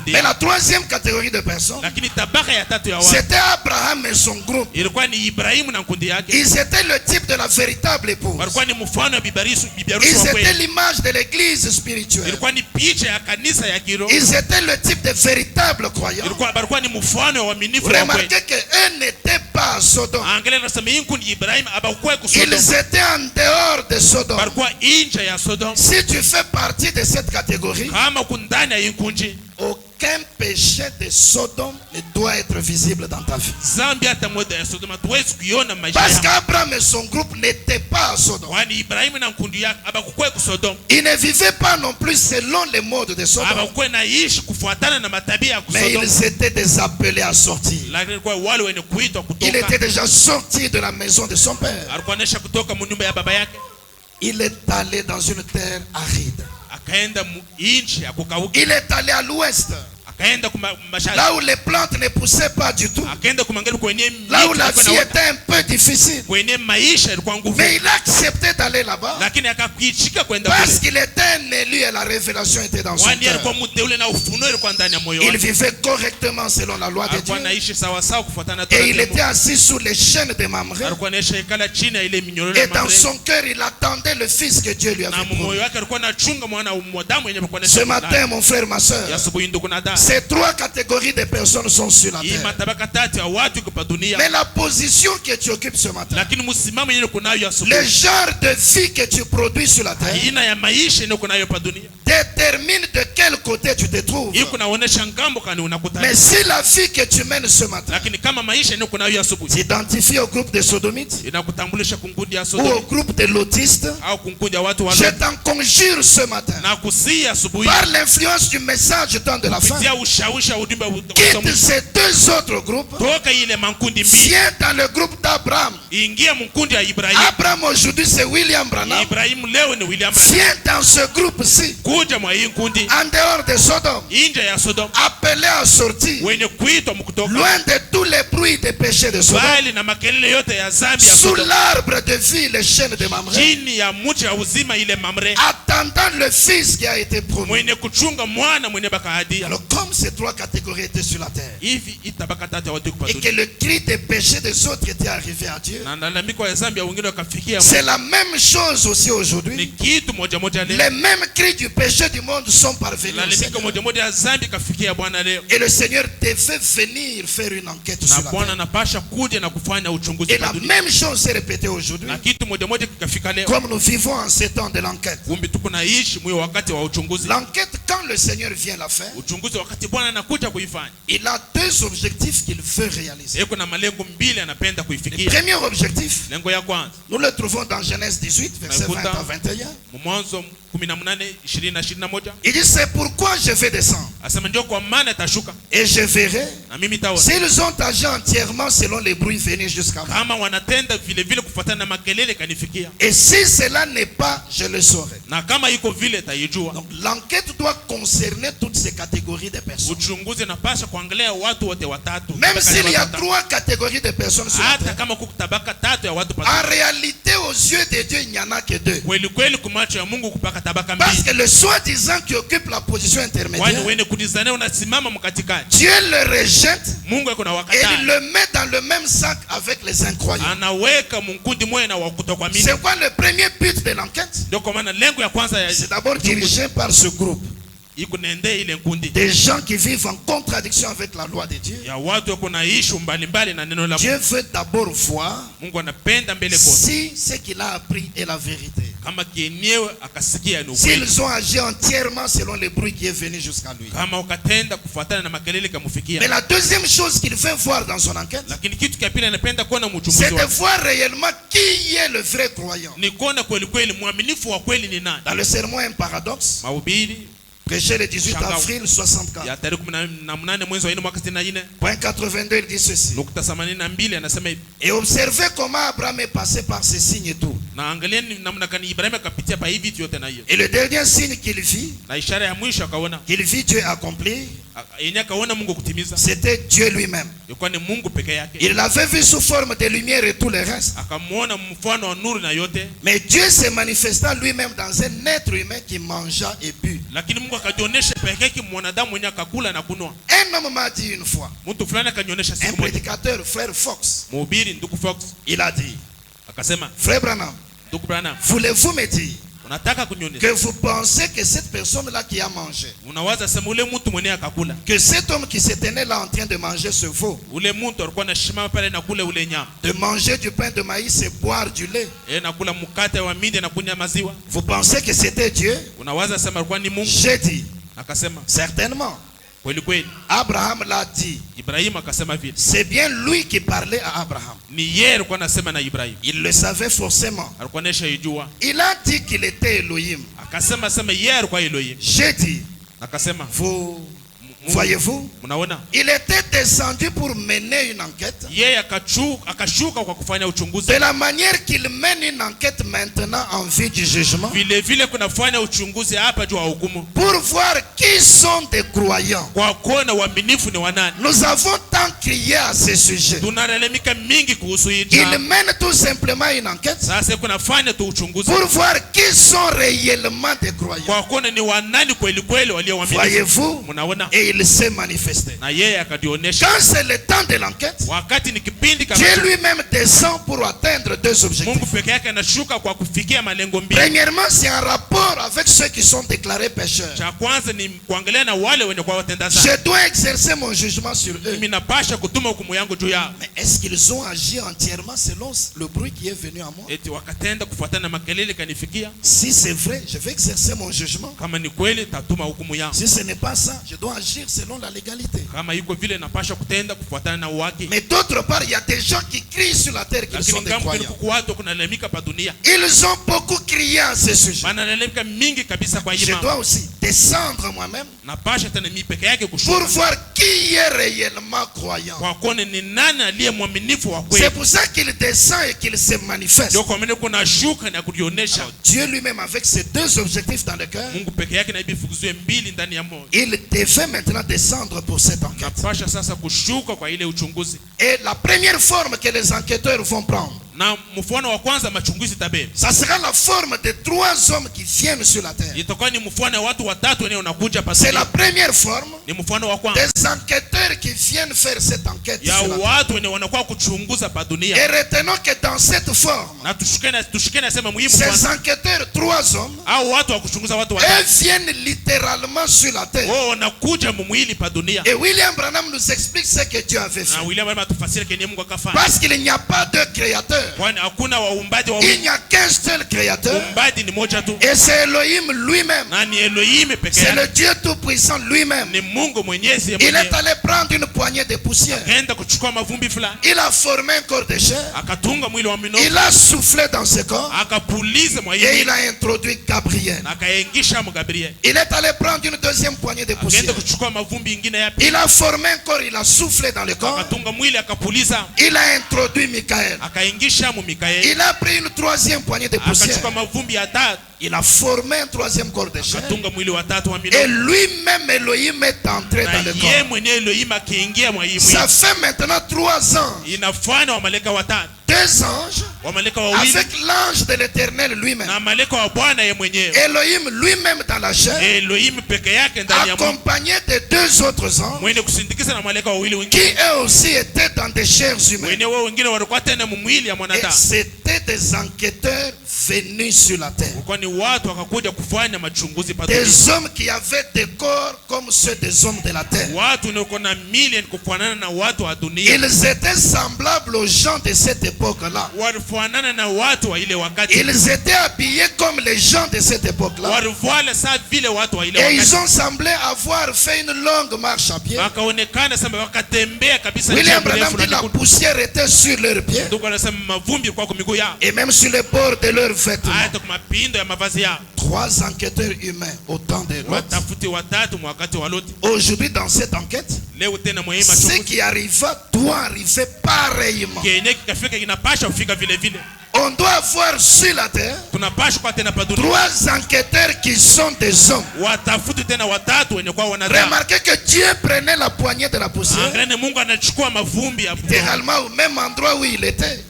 Mais la troisième catégorie de personnes, c'était Abraham et son groupe. Ils étaient le type de la véritable épouse. Ils étaient l'image de l'église spirituelle. Ils étaient le type de véritable croyants. Remarquez qu'eux n'étaient pas à Sodome. Ils étaient en dehors de Sodome. Si tu fais partie de cette catégorie, aucun péché de Sodome ne doit être visible dans ta vie. Parce qu'Abraham et son groupe n'étaient pas à Sodome. Ils ne vivaient pas non plus selon les modes de Sodome. Mais ils étaient des appelés à sortir. Il était déjà sorti de la maison de son père. Il est allé dans une terre aride. Il est allé à l'ouest, là où les plantes ne poussaient pas du tout, là où la vie était un peu difficile. Mais il a accepté d'aller là-bas parce qu'il était un élu et la révélation était dans son cœur. Il vivait correctement selon la loi de Dieu. Et il était assis sous les chaînes de Mamré. Et dans son cœur, il attendait le fils que Dieu lui avait promis. Ce matin, mon frère, ma soeur, ces trois catégories de personnes sont sur la terre. Mais la position que tu occupes ce matin, le genre de vie que tu produis sur la terre, détermine de quel côté tu te trouves. Mais si la vie que tu mènes ce matin s'identifie au groupe des sodomites ou au groupe des lotistes, je t'en conjure ce matin, par l'influence du message du temps de la fin, quitte ces deux autres groupes, viens dans le groupe d'Abraham. Abraham aujourd'hui c'est William Branham. Viens dans ce groupe-ci, en dehors de Sodome, appelé à sortir, loin de tous les bruits des péchés de Sodome, sous l'arbre de vie, les chaînes de Mamré, attendant le fils qui a été promis. Alors comme ces trois catégories étaient sur la terre, et que le cri des péchés des autres était arrivé à Dieu, c'est la même chose aussi aujourd'hui. Les mêmes cris du péché du monde sont parvenus au Seigneur. Et le Seigneur devait venir faire une enquête sur la terre. Et la même chose s'est répétée aujourd'hui. Comme nous vivons en ces temps de l'enquête. L'enquête, quand le Seigneur vient la faire, il a deux objectifs qu'il veut réaliser. Le premier objectif, nous le trouvons dans Genèse 18, verset 20 à 21. Il dit, c'est pourquoi je vais descendre. Et je verrai s'ils ont agi entièrement selon les bruits venus jusqu'à moi. Et si cela n'est pas, je le saurai. Donc l'enquête doit concerner toutes ces catégories de personnes. Même s'il y a 3 catégories de personnes sur la terre, en réalité aux yeux de Dieu il n'y en a que 2. Parce que le soi-disant qui occupe la position intermédiaire, Dieu le rejette et il le met dans le même sac avec les incroyants. C'est quoi le premier but de l'enquête? C'est d'abord dirigé par ce groupe. Des gens qui vivent en contradiction avec la loi de Dieu. Dieu veut d'abord voir si ce qu'il a appris est la vérité. S'ils ont agi entièrement selon les bruits qui est venu jusqu'à lui. Mais la deuxième chose qu'il veut voir dans son enquête, c'est de voir réellement qui est le vrai croyant. Dans le sermon un paradoxe, prêché le 18 avril 64. Point 82, il dit ceci. Et observez comment Abraham est passé par ces signes et tout. Et le dernier signe qu'il vit Dieu accompli, c'était Dieu lui-même. Il l'avait vu sous forme de lumière et tout le reste. Mais Dieu s'est manifesté lui-même dans un être humain qui mangea et but. Un homme m'a dit une fois, un prédicateur, frère Fox, il a dit, frère Branham, voulez-vous me dire que vous pensez que cette personne-là qui a mangé, que cet homme qui se tenait là en train de manger ce veau, de manger du pain de maïs et boire du lait, vous pensez que c'était Dieu? J'ai dit, certainement. Abraham l'a dit. C'est bien lui qui parlait à Abraham. Il le savait forcément. Il a dit qu'il était Elohim. J'ai dit, voyez-vous, il était descendu pour mener une enquête de la manière qu'il mène une enquête maintenant en vue du jugement, pour voir qui sont des croyants. Nous avons tant crié à ce sujet. Il mène tout simplement une enquête pour voir qui sont réellement des croyants. Voyez-vous, et il s'est manifesté. Quand c'est le temps de l'enquête, Dieu lui-même descend pour atteindre 2 objectifs. Premièrement, c'est un rapport avec ceux qui sont déclarés pécheurs. Je dois exercer mon jugement sur eux. Mais est-ce qu'ils ont agi entièrement selon le bruit qui est venu à moi? Si c'est vrai, je vais exercer mon jugement. Si ce n'est pas ça, je dois agir selon la légalité. Mais d'autre part, il y a des gens qui crient sur la terre qu'ils sont des croyants. Ils ont beaucoup crié à ce sujet. Je dois aussi descendre moi-même pour voir qui est réellement croyant. C'est pour ça qu'il descend et qu'il se manifeste. Alors, Dieu lui-même, avec ces 2 objectifs dans le cœur, il devait maintenant descendre pour cette enquête. Et la première forme que les enquêteurs vont prendre, ça sera la forme de 3 hommes qui viennent sur la terre. C'est la première forme des enquêteurs qui viennent faire cette enquête sur la terre. Et retenons que dans cette forme, ces enquêteurs, 3 hommes, eux viennent littéralement sur la terre. Et William Branham nous explique ce que Dieu avait fait. Parce qu'il n'y a pas de créateur. Il n'y a qu'un seul créateur. Et c'est Elohim lui-même. C'est le Dieu tout-puissant lui-même. Il est allé prendre une poignée de poussière. Il a formé un corps de chair. Il a soufflé dans ce corps. Et il a introduit Gabriel. Il est allé prendre une deuxième poignée de poussière. Il a formé un corps. Il a soufflé dans le corps. Il a introduit Michael. Il a pris une troisième poignée de poussière. Il a formé un troisième corps de chair. Et lui-même Elohim est entré dans le corps. Ça fait maintenant 3 ans. 2 anges avec l'ange de l'Éternel lui-même. Elohim lui-même dans la chair, accompagné de 2 autres anges qui eux aussi étaient dans des chairs humaines. Et c'était des enquêteurs venus sur la terre. Des hommes qui avaient des corps comme ceux des hommes de la terre. Ils étaient semblables aux gens de cette époque-là. Ils étaient habillés comme les gens de cette époque-là. Et ils ont semblé avoir fait une longue marche à pied. William Branham dit la poussière était sur leurs pieds. Et même sur les bords de leurs vêtements. 3 enquêteurs humains au temps de Lot. Aujourd'hui dans cette enquête, ce qui arriva doit arriver pareillement. On doit avoir sur la terre 3 enquêteurs qui sont des hommes. Remarquez que Dieu prenait la poignée de la poussière. Littéralement au même endroit où il était.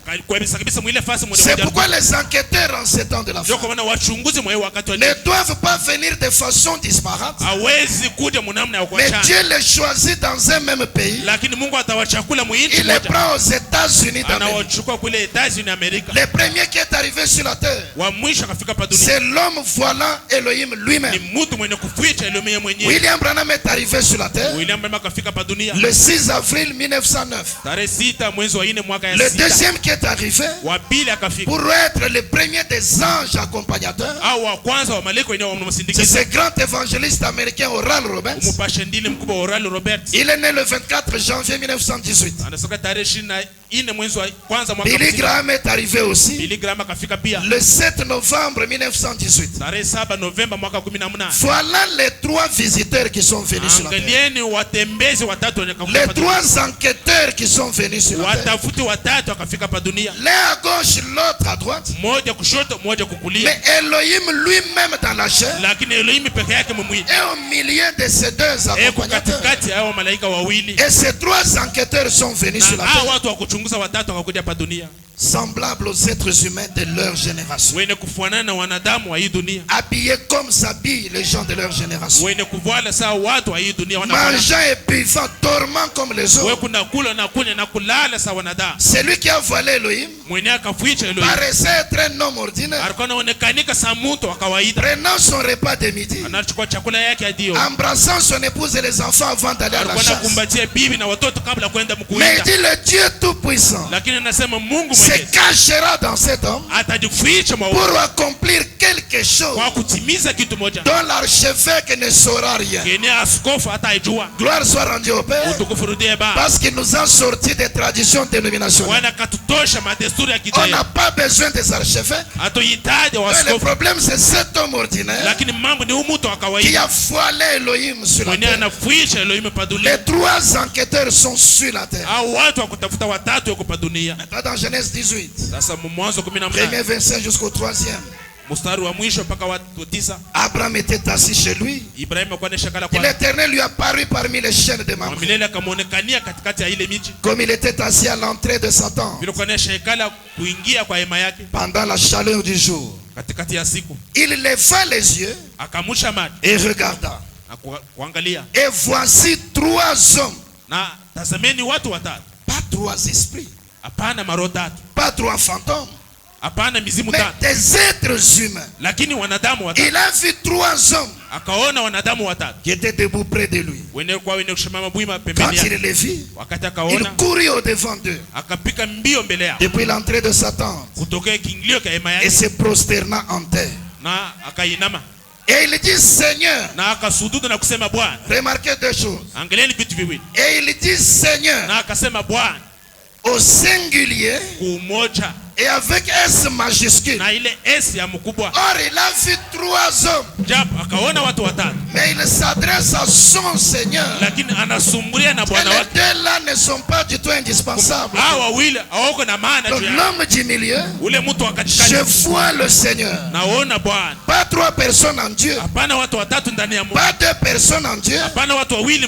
C'est pourquoi les enquêteurs en ces temps de la fin ne doivent pas venir de façon disparate. Mais Dieu les choisit dans un même pays. Il les prend aux États-Unis d'Amérique. Le premier qui est arrivé sur la terre, c'est l'homme volant Elohim lui-même. William Branham est arrivé sur la terre le 6 avril 1909. Le deuxième qui est arrivé pour être le premier des anges accompagnateurs, c'est ce grand évangéliste américain Oral Roberts. Il est né le 24 janvier 1918. Billy Graham est arrivé aussi le 7 novembre 1918. Voilà les 3 visiteurs qui sont venus sur la terre. Les 3 enquêteurs qui sont venus sur la terre. L'un à gauche, l'autre à droite. Mais Elohim lui-même dans la chair. Et au milieu de ces 2 accompagnateurs. Et ces 3 enquêteurs sont venus sur la terre. Semblables aux êtres humains de leur génération. Habillés comme s'habillent les gens de leur génération. Mangeant et buvant, dormant comme les autres. Celui qui a voilé Elohim paraissait être un homme ordinaire. Prenant son repas de midi, embrassant son épouse et les enfants avant d'aller à la chasse. Mais il dit le Dieu tout-puissant se cachera dans cet homme pour accomplir quelque chose dont l'archevêque ne saura rien. Gloire soit rendue au Père parce qu'il nous a sorti des traditions dénominationnelles. On n'a pas besoin des archevêques. Mais le problème c'est cet homme ordinaire qui a voilé Elohim sur la terre. Les 3 enquêteurs sont sur la terre. Maintenant dans Genèse 18, premier verset jusqu'au 3e. Abraham était assis chez lui. Et l'Éternel lui apparut parmi les chaînes de Mamré. Comme il était assis à l'entrée de Satan pendant la chaleur du jour, il leva les yeux et regarda. Et voici 3 hommes. Pas 3 esprits. Pas 3 fantômes. Mais des êtres humains. Il a vu 3 hommes qui étaient debout près de lui. Quand il les vit, il courut au devant d'eux depuis l'entrée de sa tente et se prosterna en terre. Et il dit Seigneur. Remarquez 2 choses. Et il dit Seigneur au singulier et avec S majuscule. Or il a vu 3 hommes. Mais il s'adresse à son Seigneur. Et les 2 là ne sont pas du tout indispensables. Donc l'homme du milieu, je vois le Seigneur. Pas 3 personnes en Dieu. Pas 2 personnes en Dieu.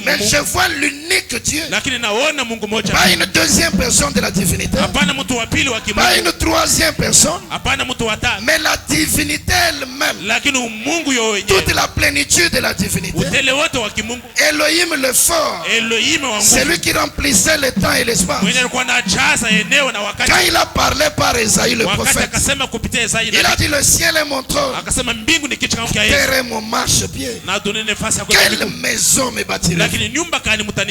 Mais je vois l'unique Dieu. Pas une 2e personne de la divinité. Pas une 3e personne, mais la divinité elle-même, toute la plénitude de la divinité. Elohim le fort, c'est lui qui remplissait le temps et l'espace. Quand il a parlé par Esaïe le prophète, il a dit le ciel est mon trône, terre est mon marchepied. Quelle maison me bâtirait?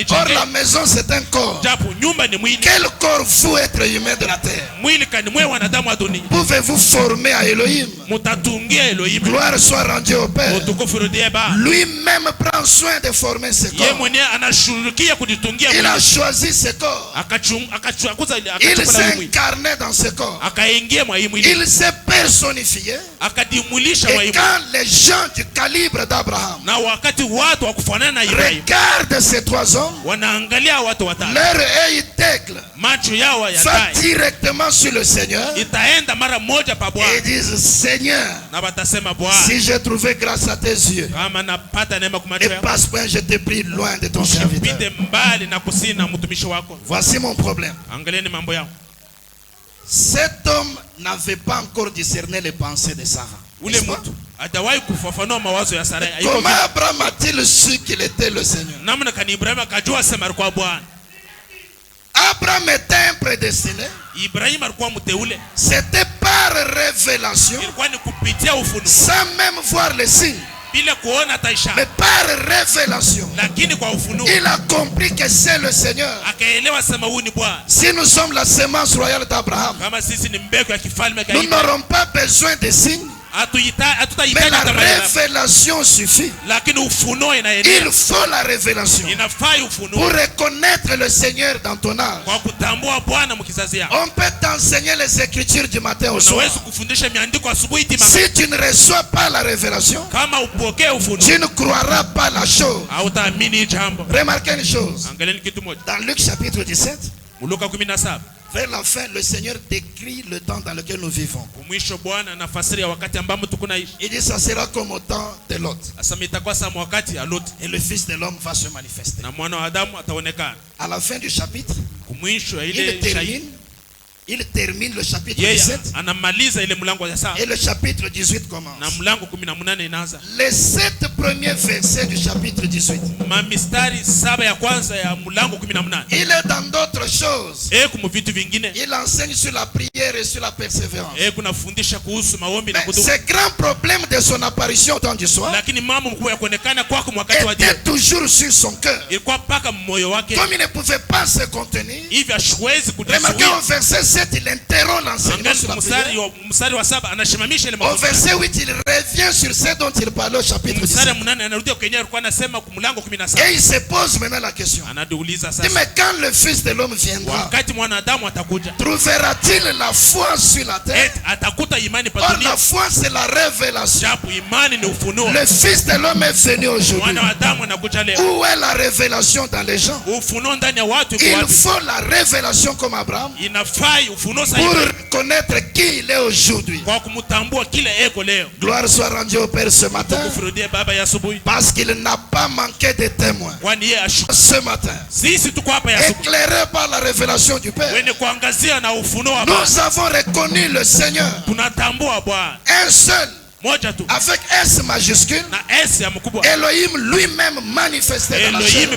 Or la maison c'est un corps. Quel corps vous être humain de la terre? Pouvez-vous former à Elohim? Gloire soit rendue au Père. Lui-même prend soin de former ce corps. Il a choisi ce corps. Il s'est incarné dans ce corps. Il s'est personnifié. Et quand les gens du calibre d'Abraham regardent ces 3 hommes, leur œil d'aigle va directement sur le Seigneur. Et ils disent Seigneur, si j'ai trouvé grâce à tes yeux, et passe point je te prie loin de ton serviteur. Voici mon problème. Cet homme n'avait pas encore discerné les pensées de Sarah. Comment Abraham a-t-il su qu'il était le Seigneur? Abraham était un prédestiné. C'était par révélation, sans même voir les signes. Mais par révélation, il a compris que c'est le Seigneur. Si nous sommes la sémence royale d'Abraham, nous n'aurons pas besoin de signes. Mais la révélation suffit. Il faut la révélation pour reconnaître le Seigneur dans ton âge. On peut t'enseigner les Écritures du matin au soir. Si tu ne reçois pas la révélation, tu ne croiras pas la chose. Remarquez une chose. Dans Luc chapitre 17, vers la fin, le Seigneur décrit le temps dans lequel nous vivons. Il dit ça sera comme au temps de Lot. Et le Fils de l'homme va se manifester. À la fin du chapitre, il termine le chapitre 17. Et le chapitre 18 commence. Les 7 premiers versets du chapitre 18. Il est dans d'autres choses. Il enseigne sur la prière et sur la persévérance. Mais ce grand problème de son apparition au temps du soir était toujours sur son cœur. Comme il ne pouvait pas se contenir, remarquez au verset 7, il interrompt l'enseignement sur la prière. Au verset 8, il revient sur ce dont il parlait au chapitre 17. Et il se pose maintenant la question. Mais quand le Fils de l'homme viendra, trouvera-t-il la foi sur la terre? Or la foi c'est la révélation. Le Fils de l'homme est venu aujourd'hui. Où est la révélation dans les gens? Il faut la révélation comme Abraham pour reconnaître qui il est aujourd'hui. Gloire soit rendue au Père ce matin, parce qu'il n'a pas manqué de témoins ce matin, éclairé par la révélation du Père. Nous avons reconnu le Seigneur, un seul, avec S majuscule, Elohim lui-même manifesté dans la chair.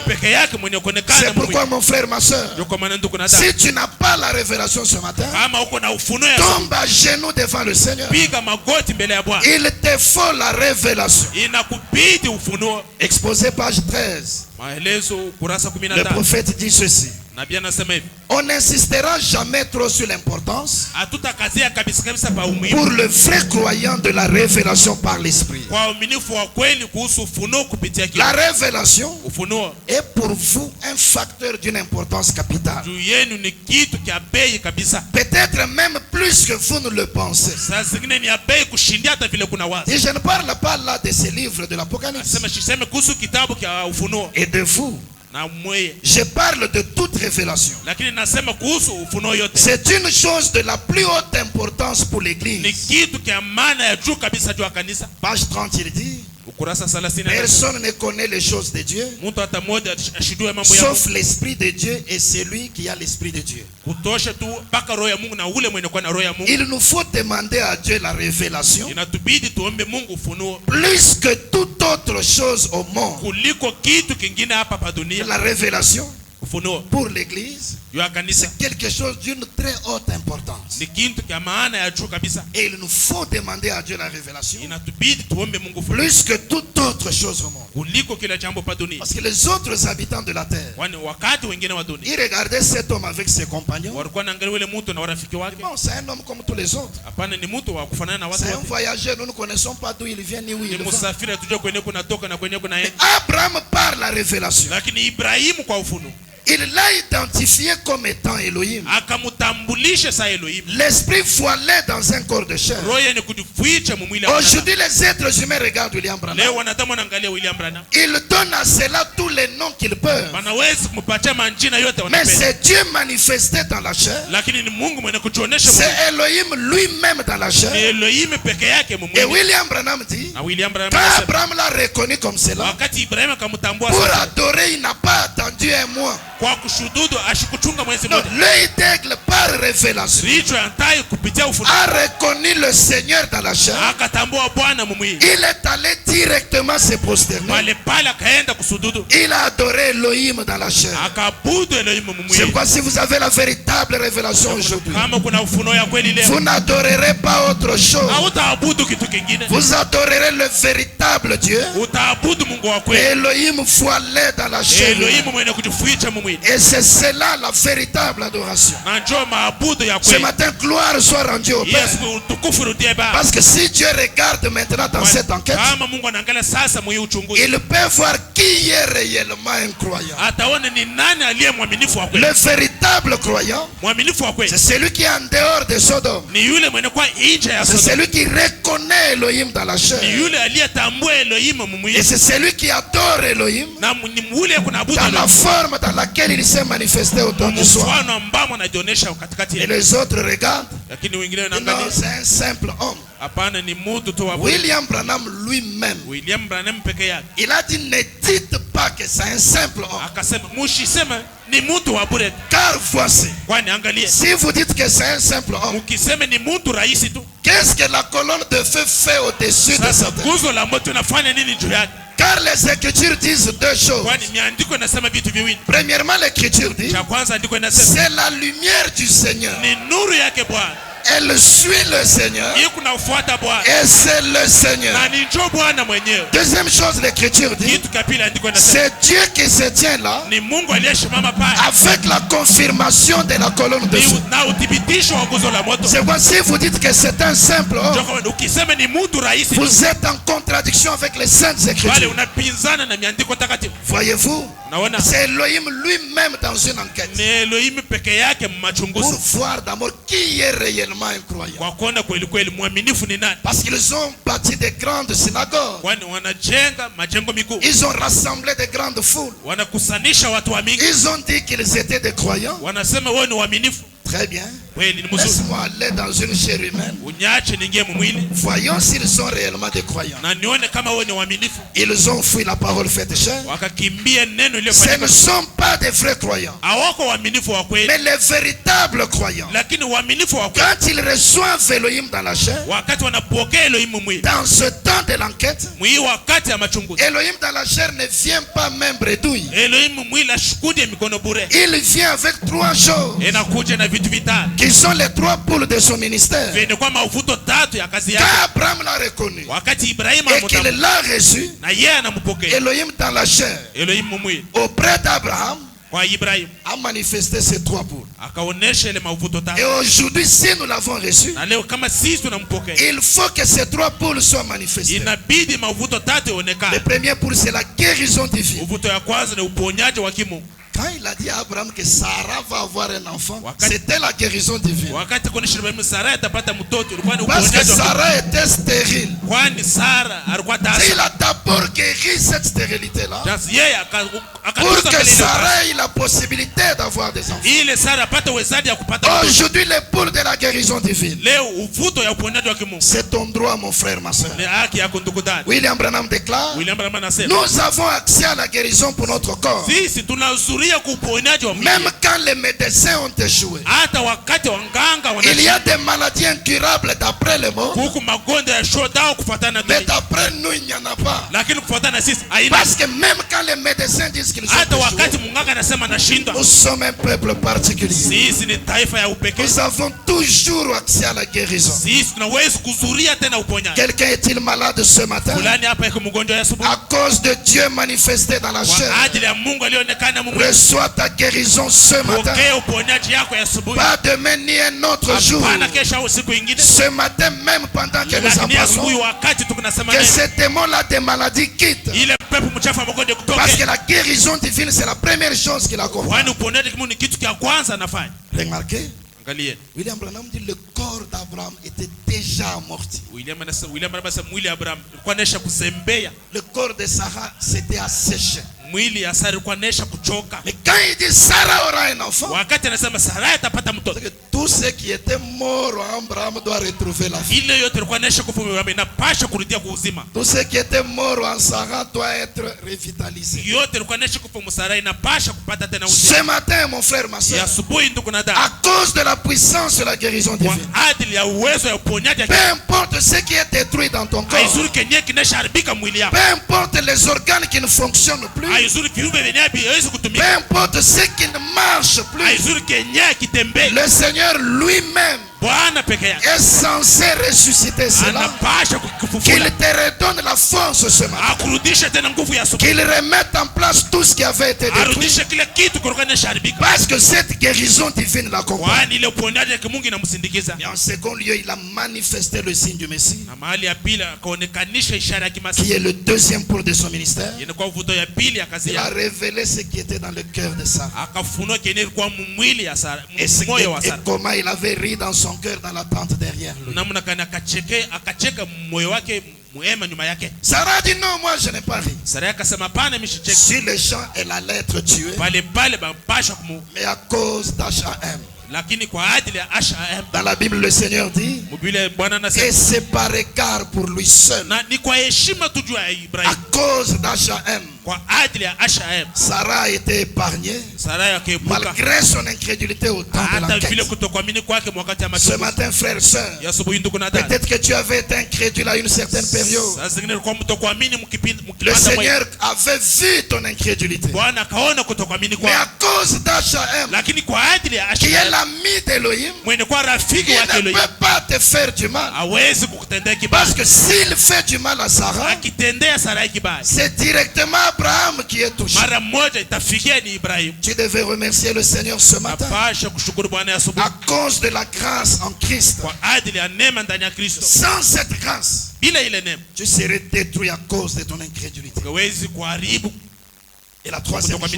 C'est pourquoi mon frère, ma soeur, si tu n'as pas la révélation ce matin, tombe à genoux devant le Seigneur. Il te faut la révélation. Exposé page 13. Le prophète dit ceci: on n'insistera jamais trop sur l'importance pour le vrai croyant de la révélation par l'esprit. La révélation est pour vous un facteur d'une importance capitale. Peut-être même plus que vous ne le pensez. Et je ne parle pas là de ces livres de l'Apocalypse et de vous. Je parle de toute révélation. C'est une chose de la plus haute importance pour l'église. Page 30, il dit: personne ne connaît les choses de Dieu sauf l'Esprit de Dieu et celui qui a l'Esprit de Dieu. Il nous faut demander à Dieu la révélation plus que toute autre chose au monde. La révélation pour l'église, c'est quelque chose d'une très haute importance. Et il nous faut demander à Dieu la révélation plus que toute autre chose au monde. Parce que les autres habitants de la terre, ils regardaient cet homme avec ses compagnons. Non, c'est un homme comme tous les autres. C'est un voyageur, nous ne connaissons pas d'où il vient ni où il va. Mais Abraham par la révélation, il l'a identifié comme étant Elohim. L'esprit voilé dans un corps de chair. Aujourd'hui, les êtres humains regardent William Branham. Ils donnent à cela tous les noms qu'ils peuvent. Mais c'est Dieu manifesté dans la chair. C'est Elohim lui-même dans la chair. Et William Branham dit, quand Abraham l'a reconnu comme cela, pour adorer, il n'a pas attendu un mois. L'œil d'aigle par révélation a reconnu le Seigneur dans la chair. Il est allé directement se prosterner. Il a adoré Elohim dans la chair. C'est pourquoi si vous avez la véritable révélation aujourd'hui, vous n'adorerez pas autre chose. Vous adorerez le véritable Dieu, Elohim voilé dans la chair. Et c'est cela la véritable adoration. Ce matin, gloire soit rendue au Père. Parce que si Dieu regarde maintenant dans cette enquête, il peut voir qui est réellement un croyant. Le véritable croyant, c'est celui qui est en dehors de Sodome. C'est celui qui reconnaît Elohim dans la chair. Et c'est celui qui adore Elohim dans la forme dans laquelle il s'est manifesté autour du soir. Et les autres regardent. Non, c'est un simple homme. William Branham lui-même, il a dit: ne dites pas que c'est un simple homme. Car voici, si vous dites que c'est un simple homme, qu'est-ce que la colonne de feu fait au-dessus de sa tête? Car les Écritures disent deux choses. Premièrement, l'Écriture dit: c'est la lumière du Seigneur. Elle suit le Seigneur et c'est le Seigneur. Deuxième chose, l'Écriture dit: c'est Dieu qui se tient là avec la confirmation de la colonne de feu. C'est pourquoi si vous dites que c'est un simple homme, vous êtes en contradiction avec les saintes Écritures. Voyez-vous, c'est Elohim lui-même dans une enquête pour voir d'abord qui est réellement un croyant. Parce qu'ils ont bâti des grandes synagogues. Ils ont rassemblé des grandes foules. Ils ont dit qu'ils étaient des croyants. Très bien. Laisse-moi aller dans une chair humaine. Voyons s'ils sont réellement des croyants. Ils ont fui la parole faite chair. Ce ne sont pas des vrais croyants, mais les véritables croyants. Quand ils reçoivent Elohim dans la chair, dans ce temps de l'enquête, Elohim dans la chair ne vient pas même bredouille. Il vient avec 3 choses qui sont les 3 poules de son ministère. Quand Abraham l'a reconnu et qu'il l'a reçu, Elohim dans la chair auprès d'Abraham a manifesté ces 3 poules. Et aujourd'hui, si nous l'avons reçu, il faut que ces 3 poules soient manifestées. Le premier poule, c'est la guérison divine. Quand il a dit à Abraham que Sarah va avoir un enfant, c'était la guérison divine. Parce que Sarah était stérile. Il a d'abord guéri cette stérilité-là pour que Sarah ait la possibilité d'avoir des enfants. Aujourd'hui, les poules de la guérison divine, c'est ton droit, mon frère, ma soeur. William Branham déclare: nous avons accès à la guérison pour notre corps. Même quand les médecins ont échoué, il y a des maladies incurables d'après les mots, mais d'après nous il n'y en a pas. Parce que même quand les médecins disent qu'ils ont échoué, nous sommes un peuple particulier. Nous avons toujours accès à la guérison. Quelqu'un est-il malade ce matin? À cause de Dieu manifesté dans la chair, reçois ta guérison ce matin. Pas demain ni un autre jour. Ce matin même, pendant que nous en parlons, que ces démons-là des maladies quittent. Parce que la guérison divine, c'est la première chose qu'il a compris. Remarquez, William Branham dit le corps d'Abraham était déjà amorti. Le corps de Sarah s'était asséché. Mais quand il dit Sarah aura un enfant, tout ce qui était mort en Abraham doit retrouver la vie. Tout ce qui était mort en Sarah doit être revitalisé. Ce matin, mon frère, ma soeur, à cause de la puissance de la guérison divine, peu importe ce qui est détruit dans ton corps, peu importe les organes qui ne fonctionnent plus, peu importe ce qui ne marche plus, le Seigneur lui-même est censé ressusciter cela. Qu'il te redonne la force ce matin. Qu'il remette en place tout ce qui avait été détruit. Parce que cette guérison divine l'accompagne. Et en second lieu, il a manifesté le signe du Messie, qui est le deuxième pôle de son ministère. Il a révélé ce qui était dans le cœur de Sarah. Et comment il avait ri dans son cœur dans la tente derrière lui. Sarah dit non, moi je n'ai pas ri. Si les gens allaient être tués, mais à cause d'H.A.M. Dans la Bible, le Seigneur dit, et c'est par égard pour lui seul, à cause d'H.A.M. Sarah a été épargnée malgré son incrédulité au temps de l'enquête. Ce matin, frère et soeur, peut-être que tu avais été incrédule à une certaine période. Le Seigneur avait vu ton incrédulité, mais à cause d'H.A.M. qui est l'ami d'Elohim, il ne peut pas te faire du mal. Parce que s'il fait du mal à Sarah, c'est directement Abraham qui est touché. Tu devais remercier le Seigneur ce matin à cause de la grâce en Christ. Sans cette grâce, tu serais détruit à cause de ton incrédulité. Et la troisième chose,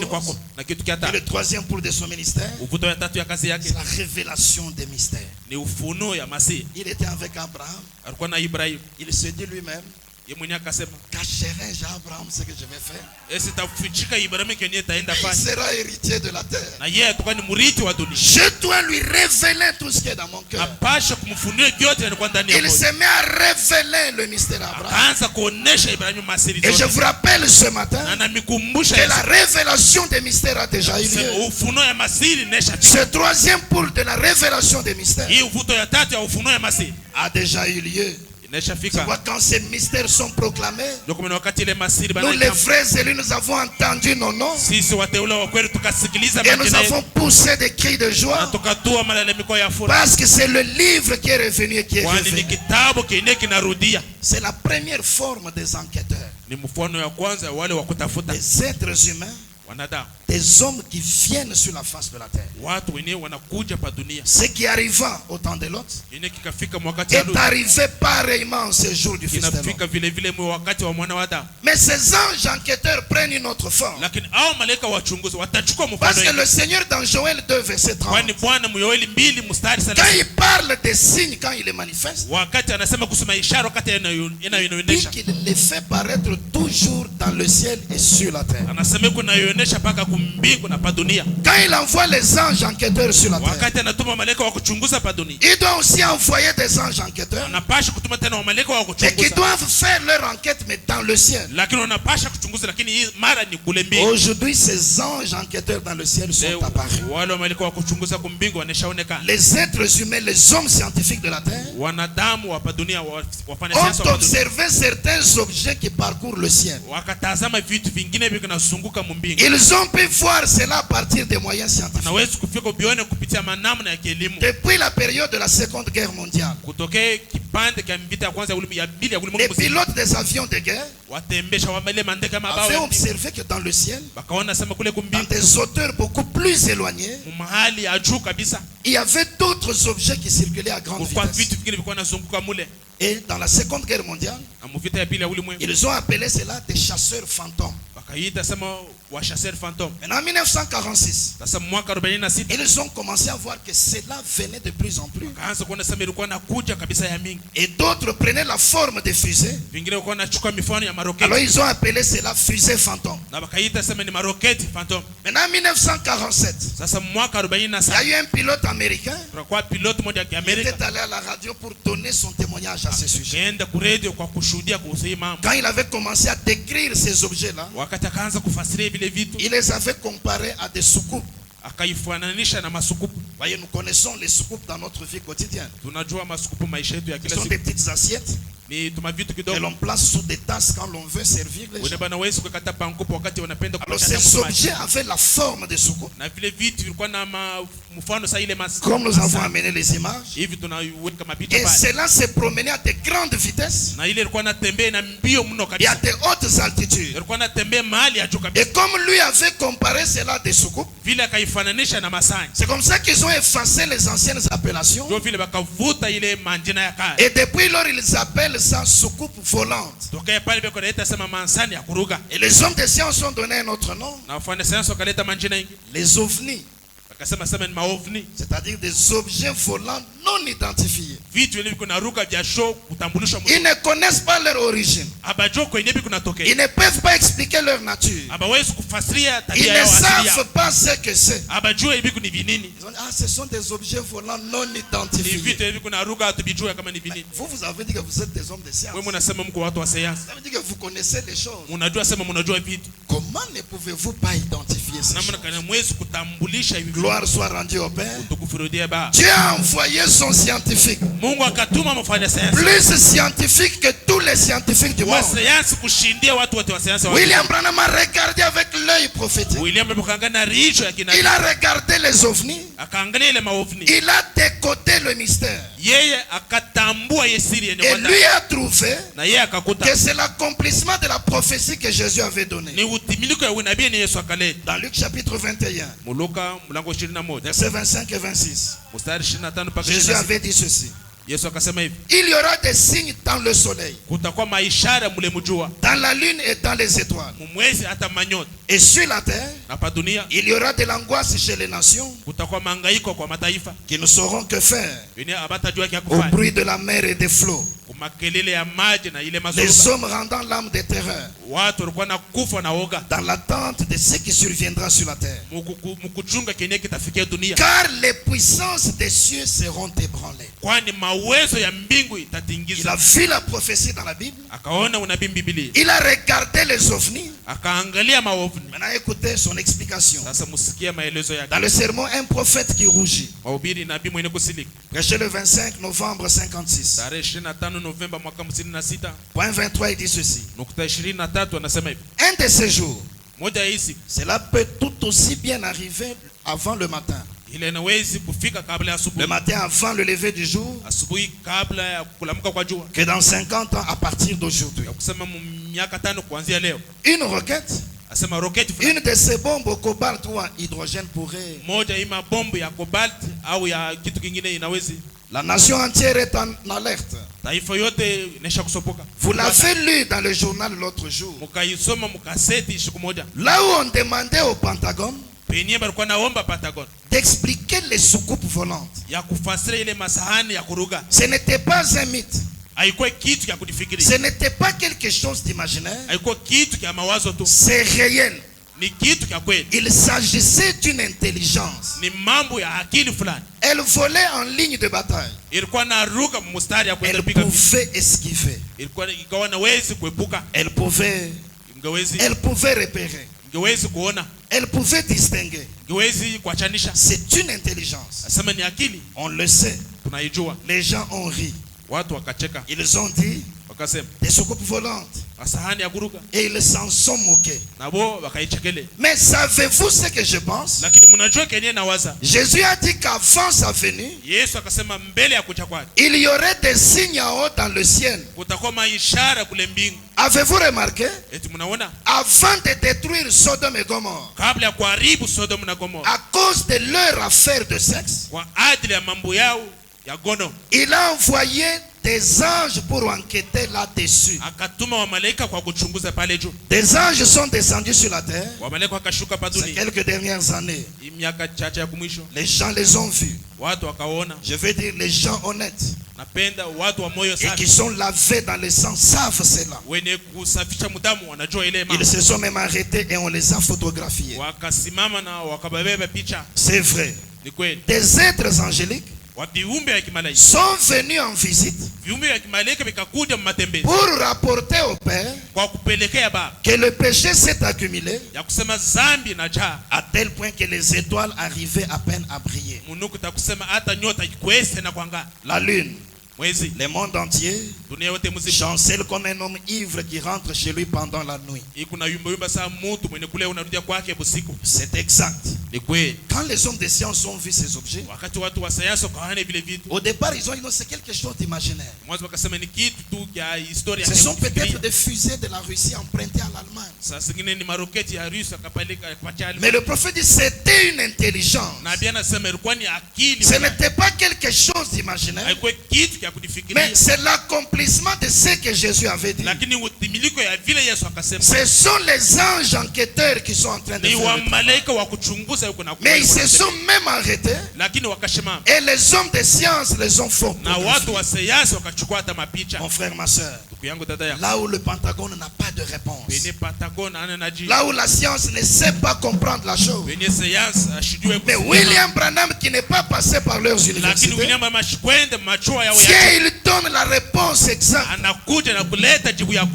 et le troisième pôle de son ministère, c'est la révélation des mystères. Il était avec Abraham. Il se dit lui-même, cacherai-je à Abraham ce que je vais faire? Il sera héritier de la terre. Je dois lui révéler tout ce qui est dans mon cœur. Il se met à révéler le mystère à Abraham. Et je vous rappelle ce matin que la révélation des mystères a déjà eu lieu. Ce troisième pôle de la révélation des mystères a déjà eu lieu. Quand ces mystères sont proclamés, nous les vrais élus, nous avons entendu nos noms et nous avons poussé des cris de joie parce que c'est le livre qui est revenu et qui est revenu. C'est la première forme des enquêteurs, des êtres humains, des hommes qui viennent sur la face de la terre. Ce qui arriva au temps de Lot est arrivé pareillement en ce jour du Fils de l'homme. Mais ces anges enquêteurs prennent une autre forme. Parce que le Seigneur dans Joël 2 verset 30, quand il parle des signes, quand il les manifeste, il dit qu'il les fait paraître toujours dans le ciel et sur la terre. Quand il envoie les anges enquêteurs sur la terre, il doit aussi envoyer des anges enquêteurs et qui doivent faire leur enquête mais dans le ciel. Aujourd'hui, ces anges enquêteurs dans le ciel sont apparus. Les êtres humains, les hommes scientifiques de la terre ont observé certains objets qui parcourent le ciel. Ils ont pu voir cela à partir des moyens scientifiques. Depuis la période de la Seconde Guerre mondiale, les pilotes des avions de guerre avaient observé que dans le ciel, dans des hauteurs beaucoup plus éloignées, il y avait d'autres objets qui circulaient à grande vitesse. Et dans la Seconde Guerre mondiale, ils ont appelé cela des chasseurs fantômes. Maintenant, en 1946, ils ont commencé à voir que cela venait de plus en plus. Et d'autres prenaient la forme des fusées. Alors ils ont appelé cela fusée fantôme. Maintenant, en 1947, il y a eu un pilote américain qui était allé à la radio pour donner son témoignage à ce sujet. Quand il avait commencé à décrire ces objets-là, il les avait comparés à des soucoupes. Voyez, nous connaissons les soucoupes dans notre vie quotidienne. Ce sont des petites assiettes que l'on place sous des tasses quand l'on veut servir les gens. Alors ces objets avaient la forme de soucoupes. Comme nous avons amené les images, et cela s'est promené à de grandes vitesses et à de hautes altitudes. Et comme lui avait comparé cela à des soucoupes, c'est comme ça qu'ils ont effacé les anciennes appellations. Et depuis lors, ils appellent ça soucoupe volante. Et les hommes de science ont donné un autre nom, les ovnis. C'est-à-dire des objets volants non identifiés. Ils ne connaissent pas leur origine. Ils ne peuvent pas expliquer leur nature. Ils ne savent pas ce que c'est. Ils ont dit, ce sont des objets volants non identifiés. Vous avez dit que vous êtes des hommes de science. Ça veut dire que vous connaissez les choses. Comment ne pouvez-vous pas identifier ces choses? Gloire soit rendue au Père. Dieu a envoyé son scientifique, plus scientifique que tous les scientifiques du monde. William Branham a regardé avec l'œil prophétique. Il a regardé les ovnis. Il a décodé le mystère. Et lui a trouvé que c'est l'accomplissement de la prophétie que Jésus avait donnée. Dans Luc chapitre 21, versets 25 et 26, Jésus avait dit ceci. Il y aura des signes dans le soleil, dans la lune et dans les étoiles. Et sur la terre, il y aura de l'angoisse chez les nations qui ne sauront que faire au bruit de la mer et des flots. Les hommes rendant l'âme de terreur dans l'attente de ce qui surviendra sur la terre. Car les puissances des cieux seront ébranlées. Il a vu la prophétie dans la Bible. Il a regardé les ovnis. Maintenant écoutez son explication. Dans le sermon, un prophète qui rougit, prêché le 25 novembre 56. Point 23, il dit ceci. Un de ces jours, cela peut tout aussi bien arriver avant le matin. Le matin avant le lever du jour, que dans 50 ans à partir d'aujourd'hui. Une roquette, une de ces bombes au cobalt ou à hydrogène pourrait... La nation entière est en alerte. Vous l'avez lu dans le journal l'autre jour. Là où on demandait au Pentagone d'expliquer les soucoupes volantes. Ce n'était pas un mythe. Ce n'était pas quelque chose d'imaginaire. C'est réel. Il s'agissait d'une intelligence. Elle volait en ligne de bataille. Elle pouvait esquiver. Elle pouvait repérer. Elle pouvait distinguer. C'est une intelligence. On le sait. Les gens ont ri. Ils ont dit des soucoupes volantes. Et ils s'en sont moqués. Mais savez-vous ce que je pense? Jésus a dit qu'avant sa venue, il y aurait des signes en haut dans le ciel. Avez-vous remarqué? Avant de détruire Sodome et Gomorrhe, à cause de leur affaire de sexe, il a envoyé des anges pour enquêter là-dessus. Des anges sont descendus sur la terre ces quelques dernières années. Les gens les ont vus. Je veux dire les gens honnêtes et qui sont lavés dans le sang savent cela. Ils se sont même arrêtés et on les a photographiés. C'est vrai. Des êtres angéliques sont venus en visite pour rapporter au Père que le péché s'est accumulé à tel point que les étoiles arrivaient à peine à briller. La lune, le monde entier chancelle comme un homme ivre qui rentre chez lui pendant la nuit. C'est exact. Quand les hommes de science ont vu ces objets, au départ ils ont dit non, c'est quelque chose d'imaginaire. Ce sont peut-être des fusées de la Russie empruntées à l'Allemagne. Mais le prophète dit c'était une intelligence. Ce n'était pas quelque chose d'imaginaire, mais c'est l'accomplissement de ce que Jésus avait dit. Ce sont les anges enquêteurs qui sont en train de faire. Mais ils se sont même arrêtés et les hommes de science les ont fait. Mon frère, ma soeur, là où le Pentagone n'a pas de réponse, là où la science ne sait pas comprendre la chose, mais William Branham qui n'est pas passé par leurs universités, il donne la réponse exacte.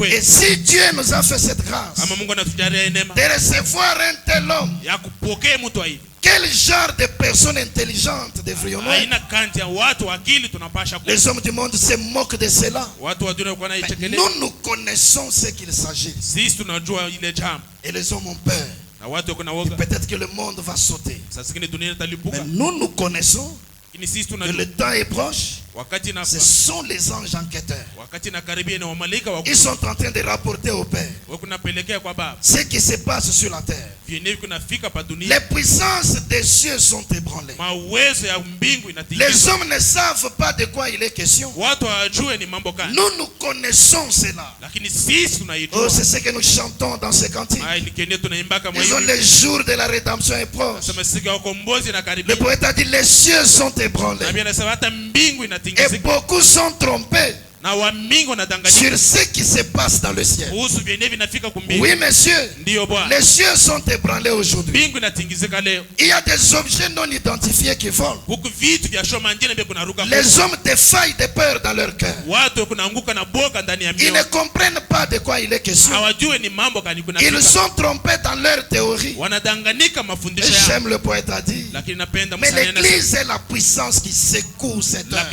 Et si Dieu nous a fait cette grâce de recevoir un tel homme, quel genre de personnes intelligentes devrions-nous être? Les hommes du monde se moquent de cela. Mais nous connaissons ce qu'il s'agit. Et les hommes ont peur. Peut-être que le monde va sauter. Mais nous connaissons que le temps est proche. Ce sont les anges enquêteurs. Ils sont en train de rapporter au Père ce qui se passe sur la terre. Les puissances des cieux sont ébranlées. Les hommes ne savent pas de quoi il est question. Nous connaissons cela. Oh, c'est ce que nous chantons dans ces cantiques. Disons, les jours de la rédemption est proche. Le poète a dit, les cieux sont ébranlés. Et beaucoup sont trompés sur ce qui se passe dans le ciel. Oui, monsieur, les cieux sont ébranlés aujourd'hui. Il y a des objets non identifiés qui volent. Les hommes défaillent de peur dans leur cœur. Ils ne comprennent pas de quoi il est question. Ils sont trompés dans leur théorie. Et j'aime le poète a dit, mais l'église est la puissance qui secoue cette heure.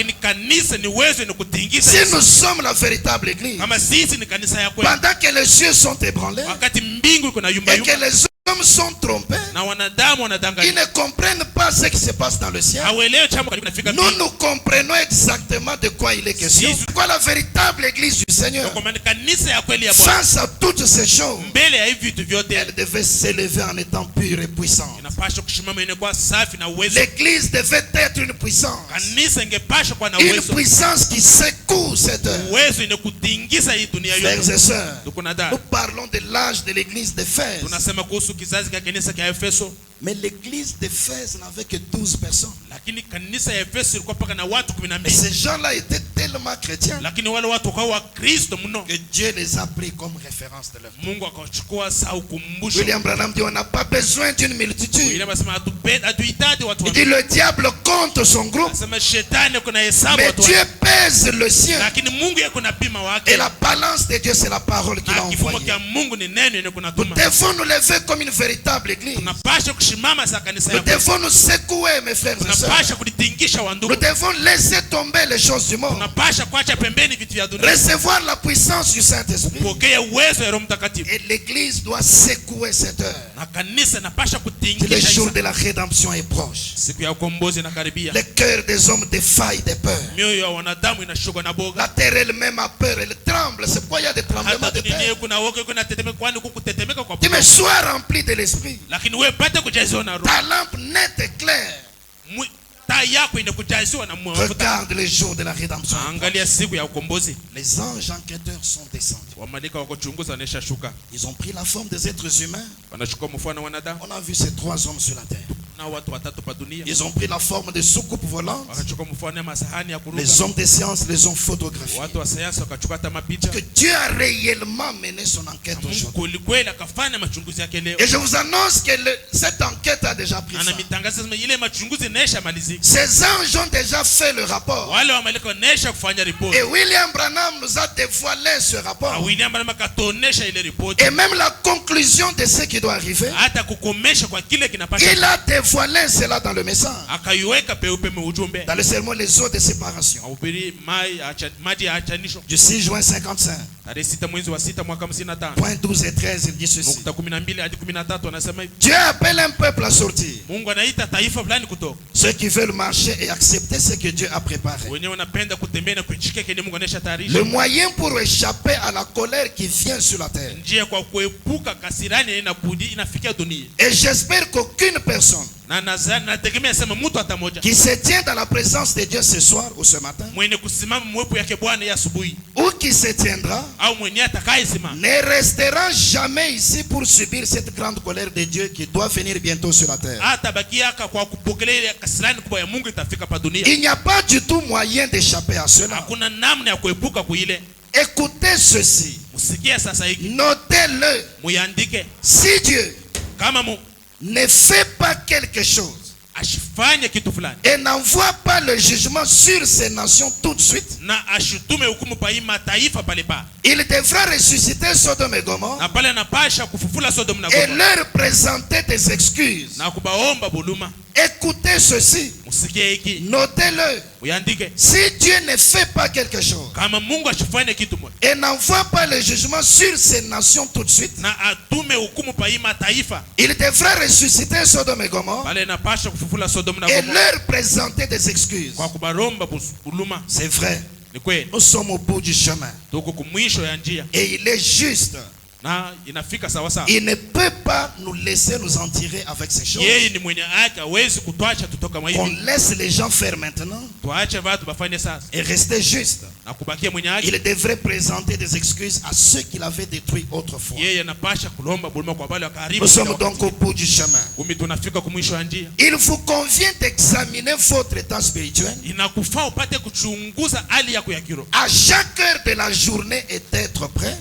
Si nous sommes la véritable église, pendant que les cieux sont ébranlés et que les hommes sont trompés, ils ne comprennent pas ce qui se passe dans le ciel. Nous comprenons exactement de quoi il est question. Quoi la véritable église du Seigneur, face à toutes ces choses, elle devait s'élever en étant pure et puissante. L'église devait être une puissance. Une puissance qui secoue cette heure. Frères et sœurs, nous parlons de l'âge de l'église d'Éphèse. Mais l'église d'Éphèse n'avait que 12 personnes. Et ces gens-là étaient tellement chrétiens que Dieu les a pris comme référence de leur vie. William Branham dit, on n'a pas besoin d'une multitude. Il dit, le diable compte son groupe, mais Dieu pèse le sien. Et la balance de Dieu, c'est la parole qu'il a envoyée. Nous devons nous lever comme une véritable église. Nous devons nous secouer, mes frères et sœurs. Nous devons laisser tomber les choses du monde. Recevoir la puissance du Saint-Esprit. Et l'église doit secouer cette heure. Le jour de la rédemption est proche. Le cœur des hommes défaille de peur. La terre elle-même a peur, elle tremble. C'est pourquoi il y a des tremblements de terre. Tu me sois rempli de l'esprit. Ta lampe nette et claire. Regarde les jours de la rédemption. Les anges enquêteurs sont descendus. Ils ont pris la forme des êtres humains. On a vu ces 3 hommes sur la terre. Ils ont pris la forme de soucoupes volantes. Les hommes de science les ont photographiés. Que Dieu a réellement mené son enquête aujourd'hui. Et je vous annonce que cette enquête a déjà pris fin. Ces anges ont déjà fait le rapport. Et William Branham nous a dévoilé ce rapport. Et même la conclusion de ce qui doit arriver. Il a dévoilé cela dans le message. Dans le sermon Les eaux de séparation. Du 6 juin 55. Point 12 et 13, il dit ceci. Dieu appelle un peuple à sortir. Ceux qui veulent marcher et accepter ce que Dieu a préparé. Le moyen pour échapper à la colère qui vient sur la terre. Et j'espère qu'aucune personne qui se tient dans la présence de Dieu ce soir ou ce matin, ou qui se tiendra, ne restera jamais ici pour subir cette grande colère de Dieu qui doit venir bientôt sur la terre. Il n'y a pas du tout moyen d'échapper à cela. Écoutez ceci. Notez-le. Si Dieu ne fait pas quelque chose et n'envoie pas le jugement sur ces nations tout de suite, il devra ressusciter Sodome et Gomorrhe et leur présenter des excuses. Écoutez ceci. Notez-le. Si Dieu ne fait pas quelque chose et n'envoie pas le jugement sur ces nations tout de suite, il devra ressusciter Sodome et Gomorrhe et leur présenter des excuses. C'est vrai. Nous sommes au bout du chemin. Et il est juste Il ne peut pas nous laisser nous en tirer avec ces choses. On laisse les gens faire maintenant et rester juste. Il devrait présenter des excuses à ceux qu'il avait détruits autrefois. Nous sommes donc au bout du chemin. Il vous convient d'examiner votre état spirituel à chaque heure de la journée et d'être prêt.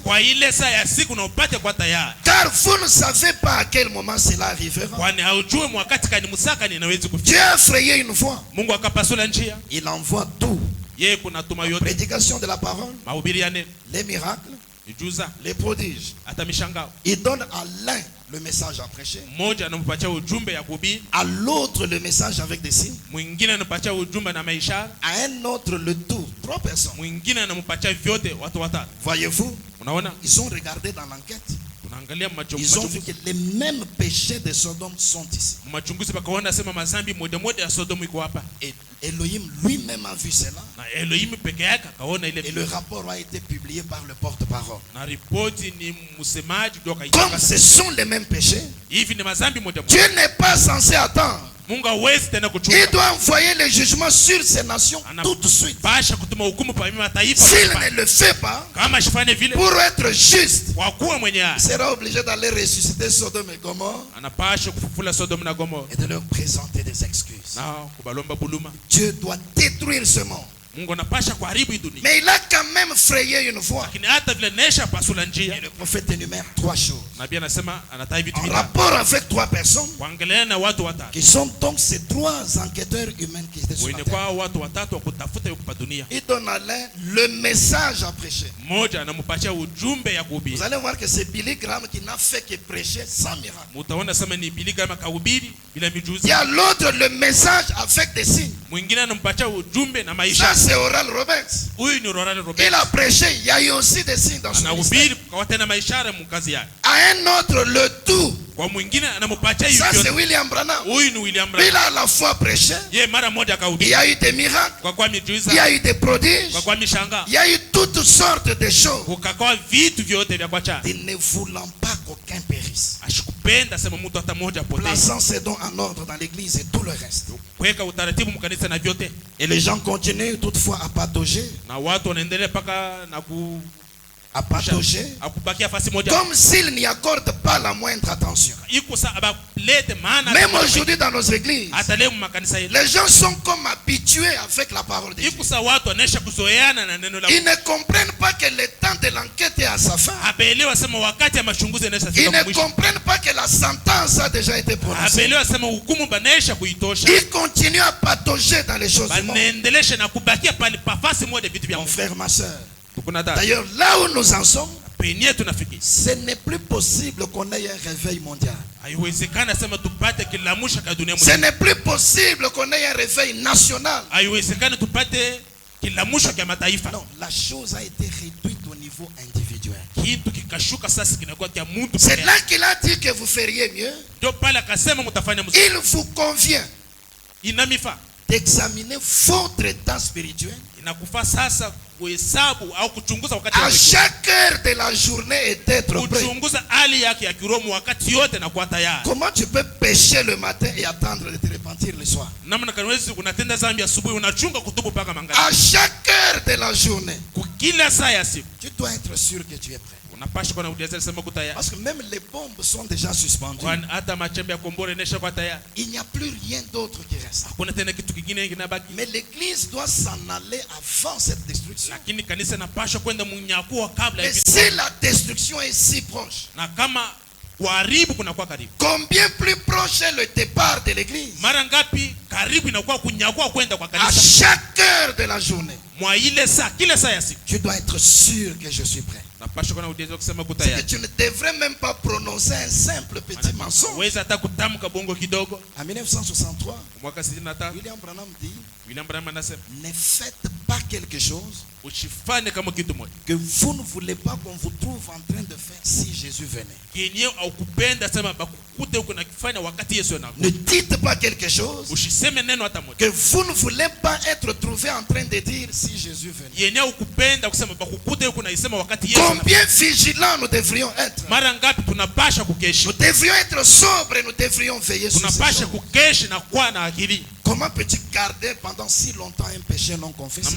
Car vous ne savez pas à quel moment cela arrivera. Dieu a frayé une voie. Il envoie tout. La prédication de la parole, les miracles, les prodiges. Il donne à l'un le message à prêcher, à l'autre le message avec des signes, à un autre le tout. 3 personnes. Voyez-vous, ils ont regardé dans l'enquête. Ils ont vu que les mêmes péchés de Sodome sont ici. Et Elohim lui-même a vu cela. Et le rapport a été publié par le porte-parole. Comme ce sont les mêmes péchés, Dieu n'est pas censé attendre. Il doit envoyer le jugement sur ces nations tout de suite. S'il ne le fait pas, pour être juste, il sera obligé d'aller ressusciter Sodome et Gomorrhe et de leur présenter des excuses. Dieu doit détruire ce monde. Mais il a quand même frayé une voie. Et le prophète énumère 3 choses. En rapport avec 3 personnes qui sont donc ces 3 enquêteurs humains qui étaient sur la terre. Il donne à l'un le message à prêcher. Vous allez voir que c'est Billy Graham qui n'a fait que prêcher sans miracle. Il y a l'autre le message avec des signes. Ça c'est Oral Roberts. Il a prêché, il y a eu aussi des signes dans son ministère. À un autre le tout. Ça c'est William Branham. Il a à la fois prêché, il y a eu des miracles, il y a eu des prodiges, il y a eu toutes sortes de choses. Il ne voulant pas qu'aucun périsse, plaçant ses dons en ordre dans l'église et tout le reste. Et les gens continuent toutefois à patauger. Comme s'ils n'y accordent pas la moindre attention. Même aujourd'hui dans nos églises, les gens sont comme habitués avec la parole de Dieu. Ils ne comprennent pas que le temps de l'enquête est à sa fin. Ils ne comprennent pas que la sentence a déjà été prononcée. Ils continuent à patauger dans les choses du monde. Mon frère, ma soeur, d'ailleurs, là où nous en sommes, ce n'est plus possible qu'on ait un réveil mondial. Ce n'est plus possible qu'on ait un réveil national. Non, la chose a été réduite au niveau individuel. C'est là qu'il a dit que vous feriez mieux. Il vous convient d'examiner votre état spirituel à chaque heure de la journée et d'être prêt. Comment tu peux pécher le matin et attendre de te repentir le soir? À chaque heure de la journée, tu dois être sûr que tu es prêt. Parce que même les bombes sont déjà suspendues. Il n'y a plus rien d'autre qui reste. Mais l'église doit s'en aller avant cette destruction. Mais si la destruction est si proche, combien plus proche est le départ de l'église? À chaque heure de la journée, tu dois être sûr que je suis prêt. C'est que tu ne devrais même pas prononcer un simple petit mensonge. En 1963, William Branham dit: ne faites pas quelque chose que vous ne voulez pas qu'on vous trouve en train de faire si Jésus venait. Ne dites pas quelque chose que vous ne voulez pas être trouvé en train de dire si Jésus venait. Combien vigilants nous devrions être? Nous devrions être sobres et nous devrions veiller sur ces choses. Comment peux-tu garder pendant si longtemps un péché non confessé?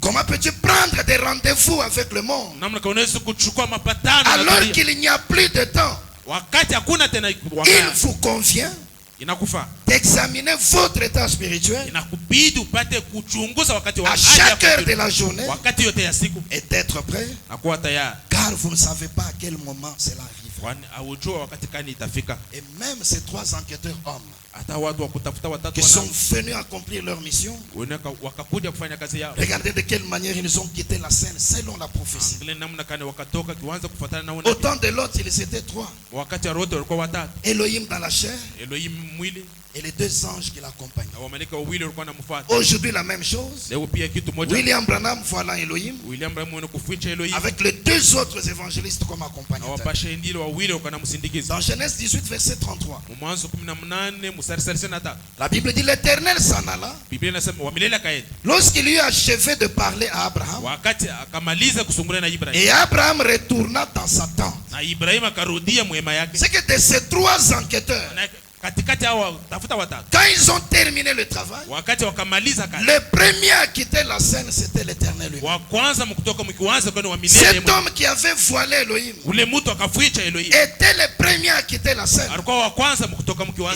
Comment peux-tu prendre des rendez-vous avec le monde alors qu'il n'y a plus de temps? Il vous convient d'examiner votre état spirituel à chaque heure de la journée et d'être prêt, car vous ne savez pas à quel moment cela arrive. Et même ces 3 enquêteurs hommes qui sont venus accomplir leur mission, regardez de quelle manière ils ont quitté la scène selon la prophétie. Au temps de l'autre, ils étaient 3. Elohim dans la chair et les 2 anges qui l'accompagnent. Aujourd'hui, la même chose. William Branham voit Elohim avec les 2 autres évangélistes comme accompagnateurs. Dans Genèse 18, verset 33, la Bible dit: l'Éternel s'en alla lorsqu'il eut achevé de parler à Abraham, et Abraham retourna dans sa tente. C'est que de ces 3 enquêteurs, quand ils ont terminé le travail, le premier à quitter la scène, c'était l'Éternel lui-même. Cet homme qui avait voilé Elohim était le premier à quitter la scène. Et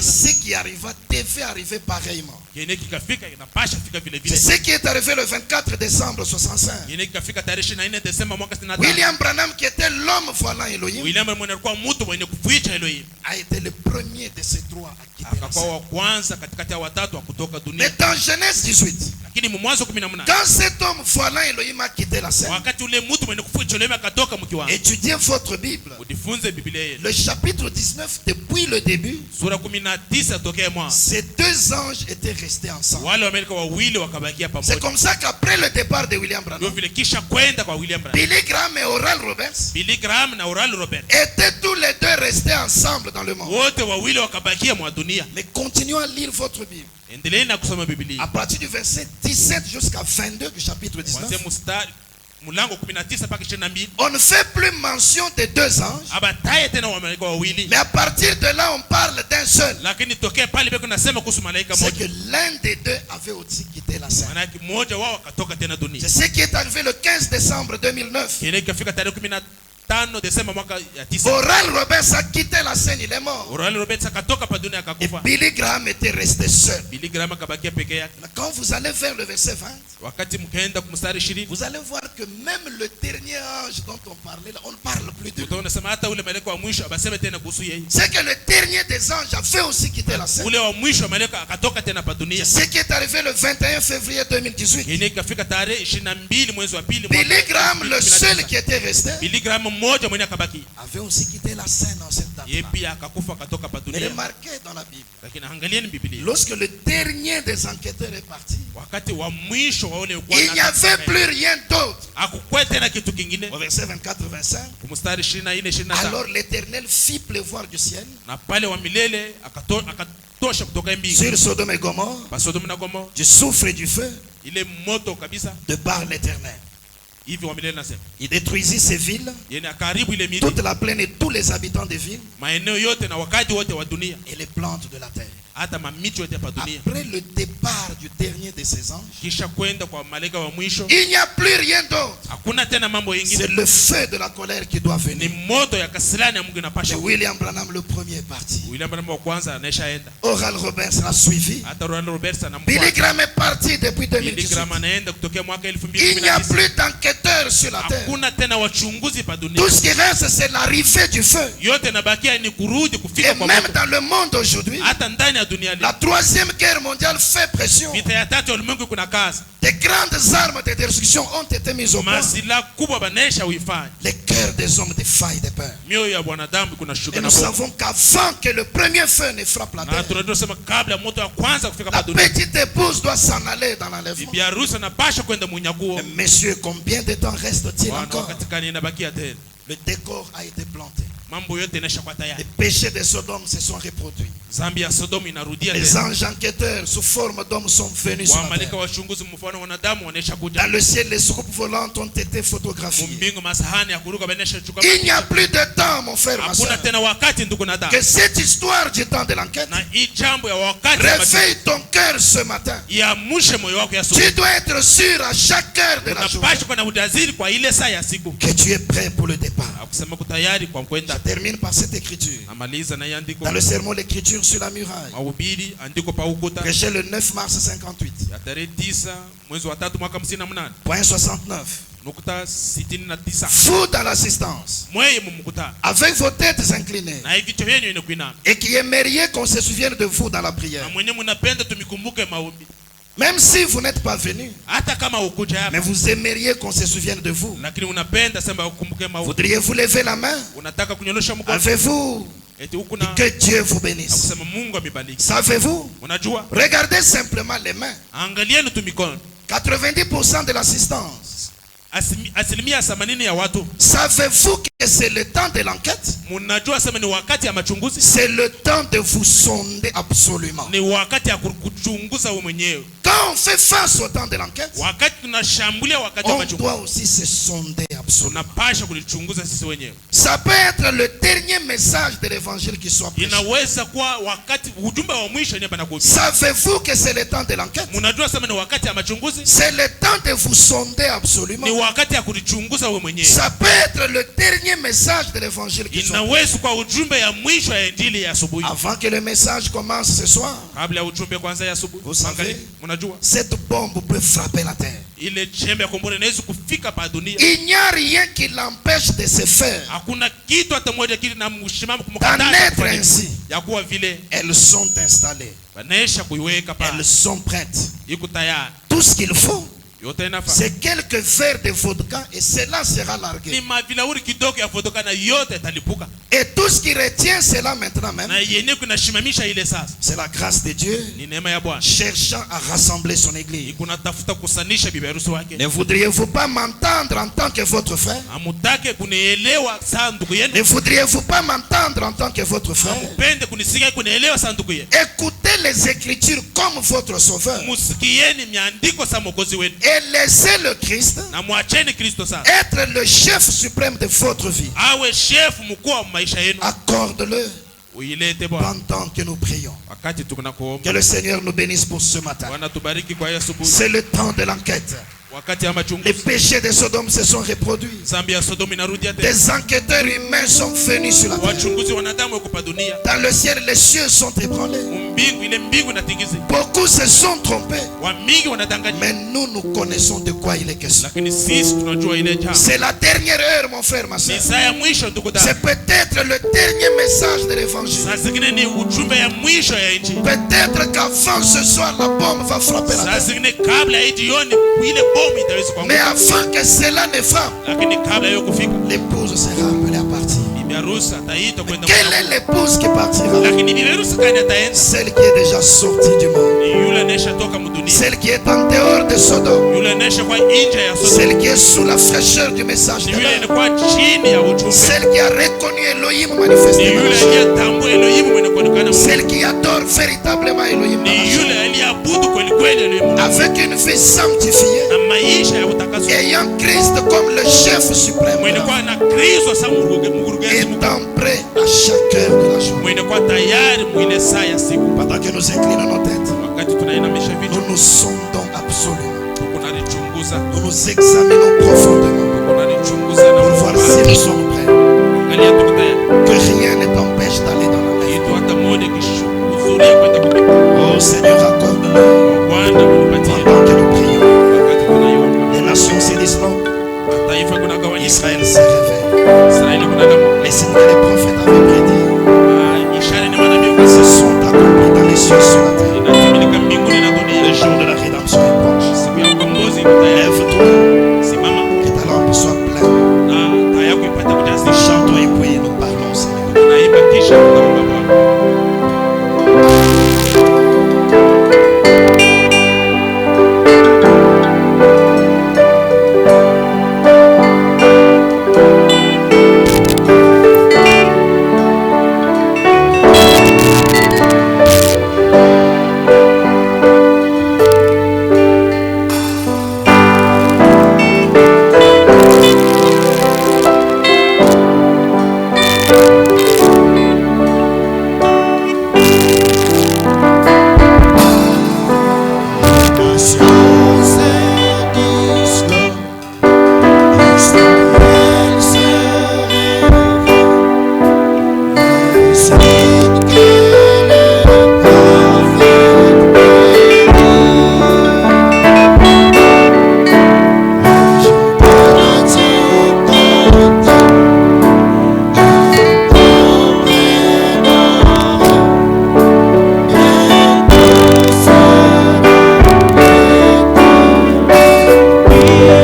ce qui arriva devait arriver pareillement. C'est ce qui est arrivé le 24 décembre 65. William Branham, qui était l'homme voilant Elohim, a été le premier de ces 3 à quitter la scène. Mais dans Genèse 18, quand cet homme voilant Elohim a quitté la scène, étudiez votre Bible, le chapitre 19, depuis le début, ces 2 anges étaient restés ensemble. C'est comme ça qu'après le départ de William Branham, Billy Graham et Oral Roberts étaient tous les 2 restés ensemble dans le monde. Mais continuons à lire votre Bible. À partir du verset 17 jusqu'à 22 du chapitre 19, on ne fait plus mention des 2 anges, mais à partir de là on parle d'un seul. C'est que l'un des 2 avait aussi quitté la scène. C'est ce qui est arrivé le 15 décembre 2009. Oral Roberts a quitté la scène, il est mort. Et Billy Graham était resté seul. Quand vous allez vers le verset 20, vous allez voir que même le dernier ange dont on parlait là, on ne parle plus de lui. C'est que le dernier des anges a fait aussi quitter la scène. C'est ce qui est arrivé le 21 février 2018. Billy Graham, le seul qui était resté, avait aussi quitté la scène en cette date. Mais remarquez dans la Bible, lorsque le dernier des enquêteurs est parti, il n'y avait plus rien d'autre. Au verset 24-25, alors l'Éternel fit pleuvoir du ciel sur Sodome et Gomorrhe du soufre et du feu de par l'Éternel. Il détruisit ces villes, toute la plaine et tous les habitants des villes, et les plantes de la terre. Après le départ du dernier de ces anges, il n'y a plus rien d'autre. C'est le feu de la colère qui doit venir. Et William Branham le premier est parti. Oral Roberts l'a suivi. Billy Graham est parti depuis 2018. Il n'y a plus d'enquêteurs sur la terre. Tout ce qui reste, c'est l'arrivée du feu. Et même dans le monde aujourd'hui, La troisième guerre mondiale fait pression. Des grandes armes de destruction ont été mises au point. Les cœurs des hommes défaillent de peur. Et nous savons qu'avant que le premier feu ne frappe la terre, la petite épouse doit s'en aller dans l'enlèvement. Messieurs, combien de temps reste-t-il encore? Le décor a été planté. Les péchés de Sodome se sont reproduits. Les anges enquêteurs sous forme d'hommes sont venus sur la terre. Dans le ciel, les soucoupes volantes ont été photographiées. Il n'y a plus de temps, mon frère, ma soeur, que cette histoire du temps de l'enquête réveille ton cœur ce matin. Tu dois être sûr à chaque heure de la journée que tu es prêt pour le départ. Je termine par cette écriture. Dans le sermon l'écriture sur la muraille, prêché le 9 mars 58. Point 69. Vous dans l'assistance, avec vos têtes inclinées, et qui aimeriez qu'on se souvienne de vous dans la prière. Même si vous n'êtes pas venu, mais vous aimeriez qu'on se souvienne de vous. Voudriez-vous lever la main? Avez-vous? Que Dieu vous bénisse. Savez-vous? Regardez simplement les mains. 90% de l'assistance. Savez-vous que c'est le temps de l'enquête? C'est le temps de vous sonder absolument. Quand on fait face au temps de l'enquête, on doit aussi se sonder absolument. Ça peut être le dernier message de l'évangile qui soit prêché. Savez-vous que c'est le temps de l'enquête? C'est le temps de vous sonder absolument. Ça peut être le dernier message de l'évangile qui soit prêché. Avant que le message commence ce soir, vous savez, cette bombe peut frapper la terre. Il n'y a rien qui l'empêche de se faire. D'en être ainsi. Elles sont installées. Elles sont prêtes. Tout ce qu'il faut, c'est quelques verres de vodka et cela sera largué. Et tout ce qui retient cela maintenant même, c'est la grâce de Dieu cherchant à rassembler son église. Ne voudriez-vous pas m'entendre en tant que votre frère? Ne voudriez-vous pas m'entendre en tant que votre frère? Écoutez les Écritures comme votre sauveur. Et laissez le Christ être le chef suprême de votre vie. Accorde-le pendant que nous prions. Que le Seigneur nous bénisse pour ce matin. C'est le temps de l'enquête. Les péchés de Sodome se sont reproduits. Des enquêteurs humains sont venus sur la terre. Dans le ciel, les cieux sont ébranlés. Beaucoup se sont trompés. Mais nous connaissons de quoi il est question. C'est la dernière heure, mon frère, ma soeur. C'est peut-être le dernier message de l'évangile. Peut-être qu'avant ce soir, la bombe va frapper la terre. Mais avant que cela ne frappe, l'épouse sera appelée à partir. Quelle est l'épouse qui partira? Celle qui est déjà sortie du monde. Celle qui est en dehors de Sodome. Celle qui est sous la fraîcheur du message de l'heure. Celle qui a reconnu Elohim manifesté. Celle qui adore véritablement Elohim. Avec une vie sanctifiée. Ayant Christ comme le chef suprême. Étant prêt à chaque heure de la journée. Pendant que nous inclinons nos têtes, nous nous sondons absolument. Nous nous examinons profondément pour voir si nous sommes prêts. Que rien ne t'empêche d'aller dans la mer. Oh Seigneur, accorde-le pendant que nous prions. Les nations se dislocent. Israël se réveille. Les signes que les prophètes avaient prédits se sont accomplis dans les cieux. Shaka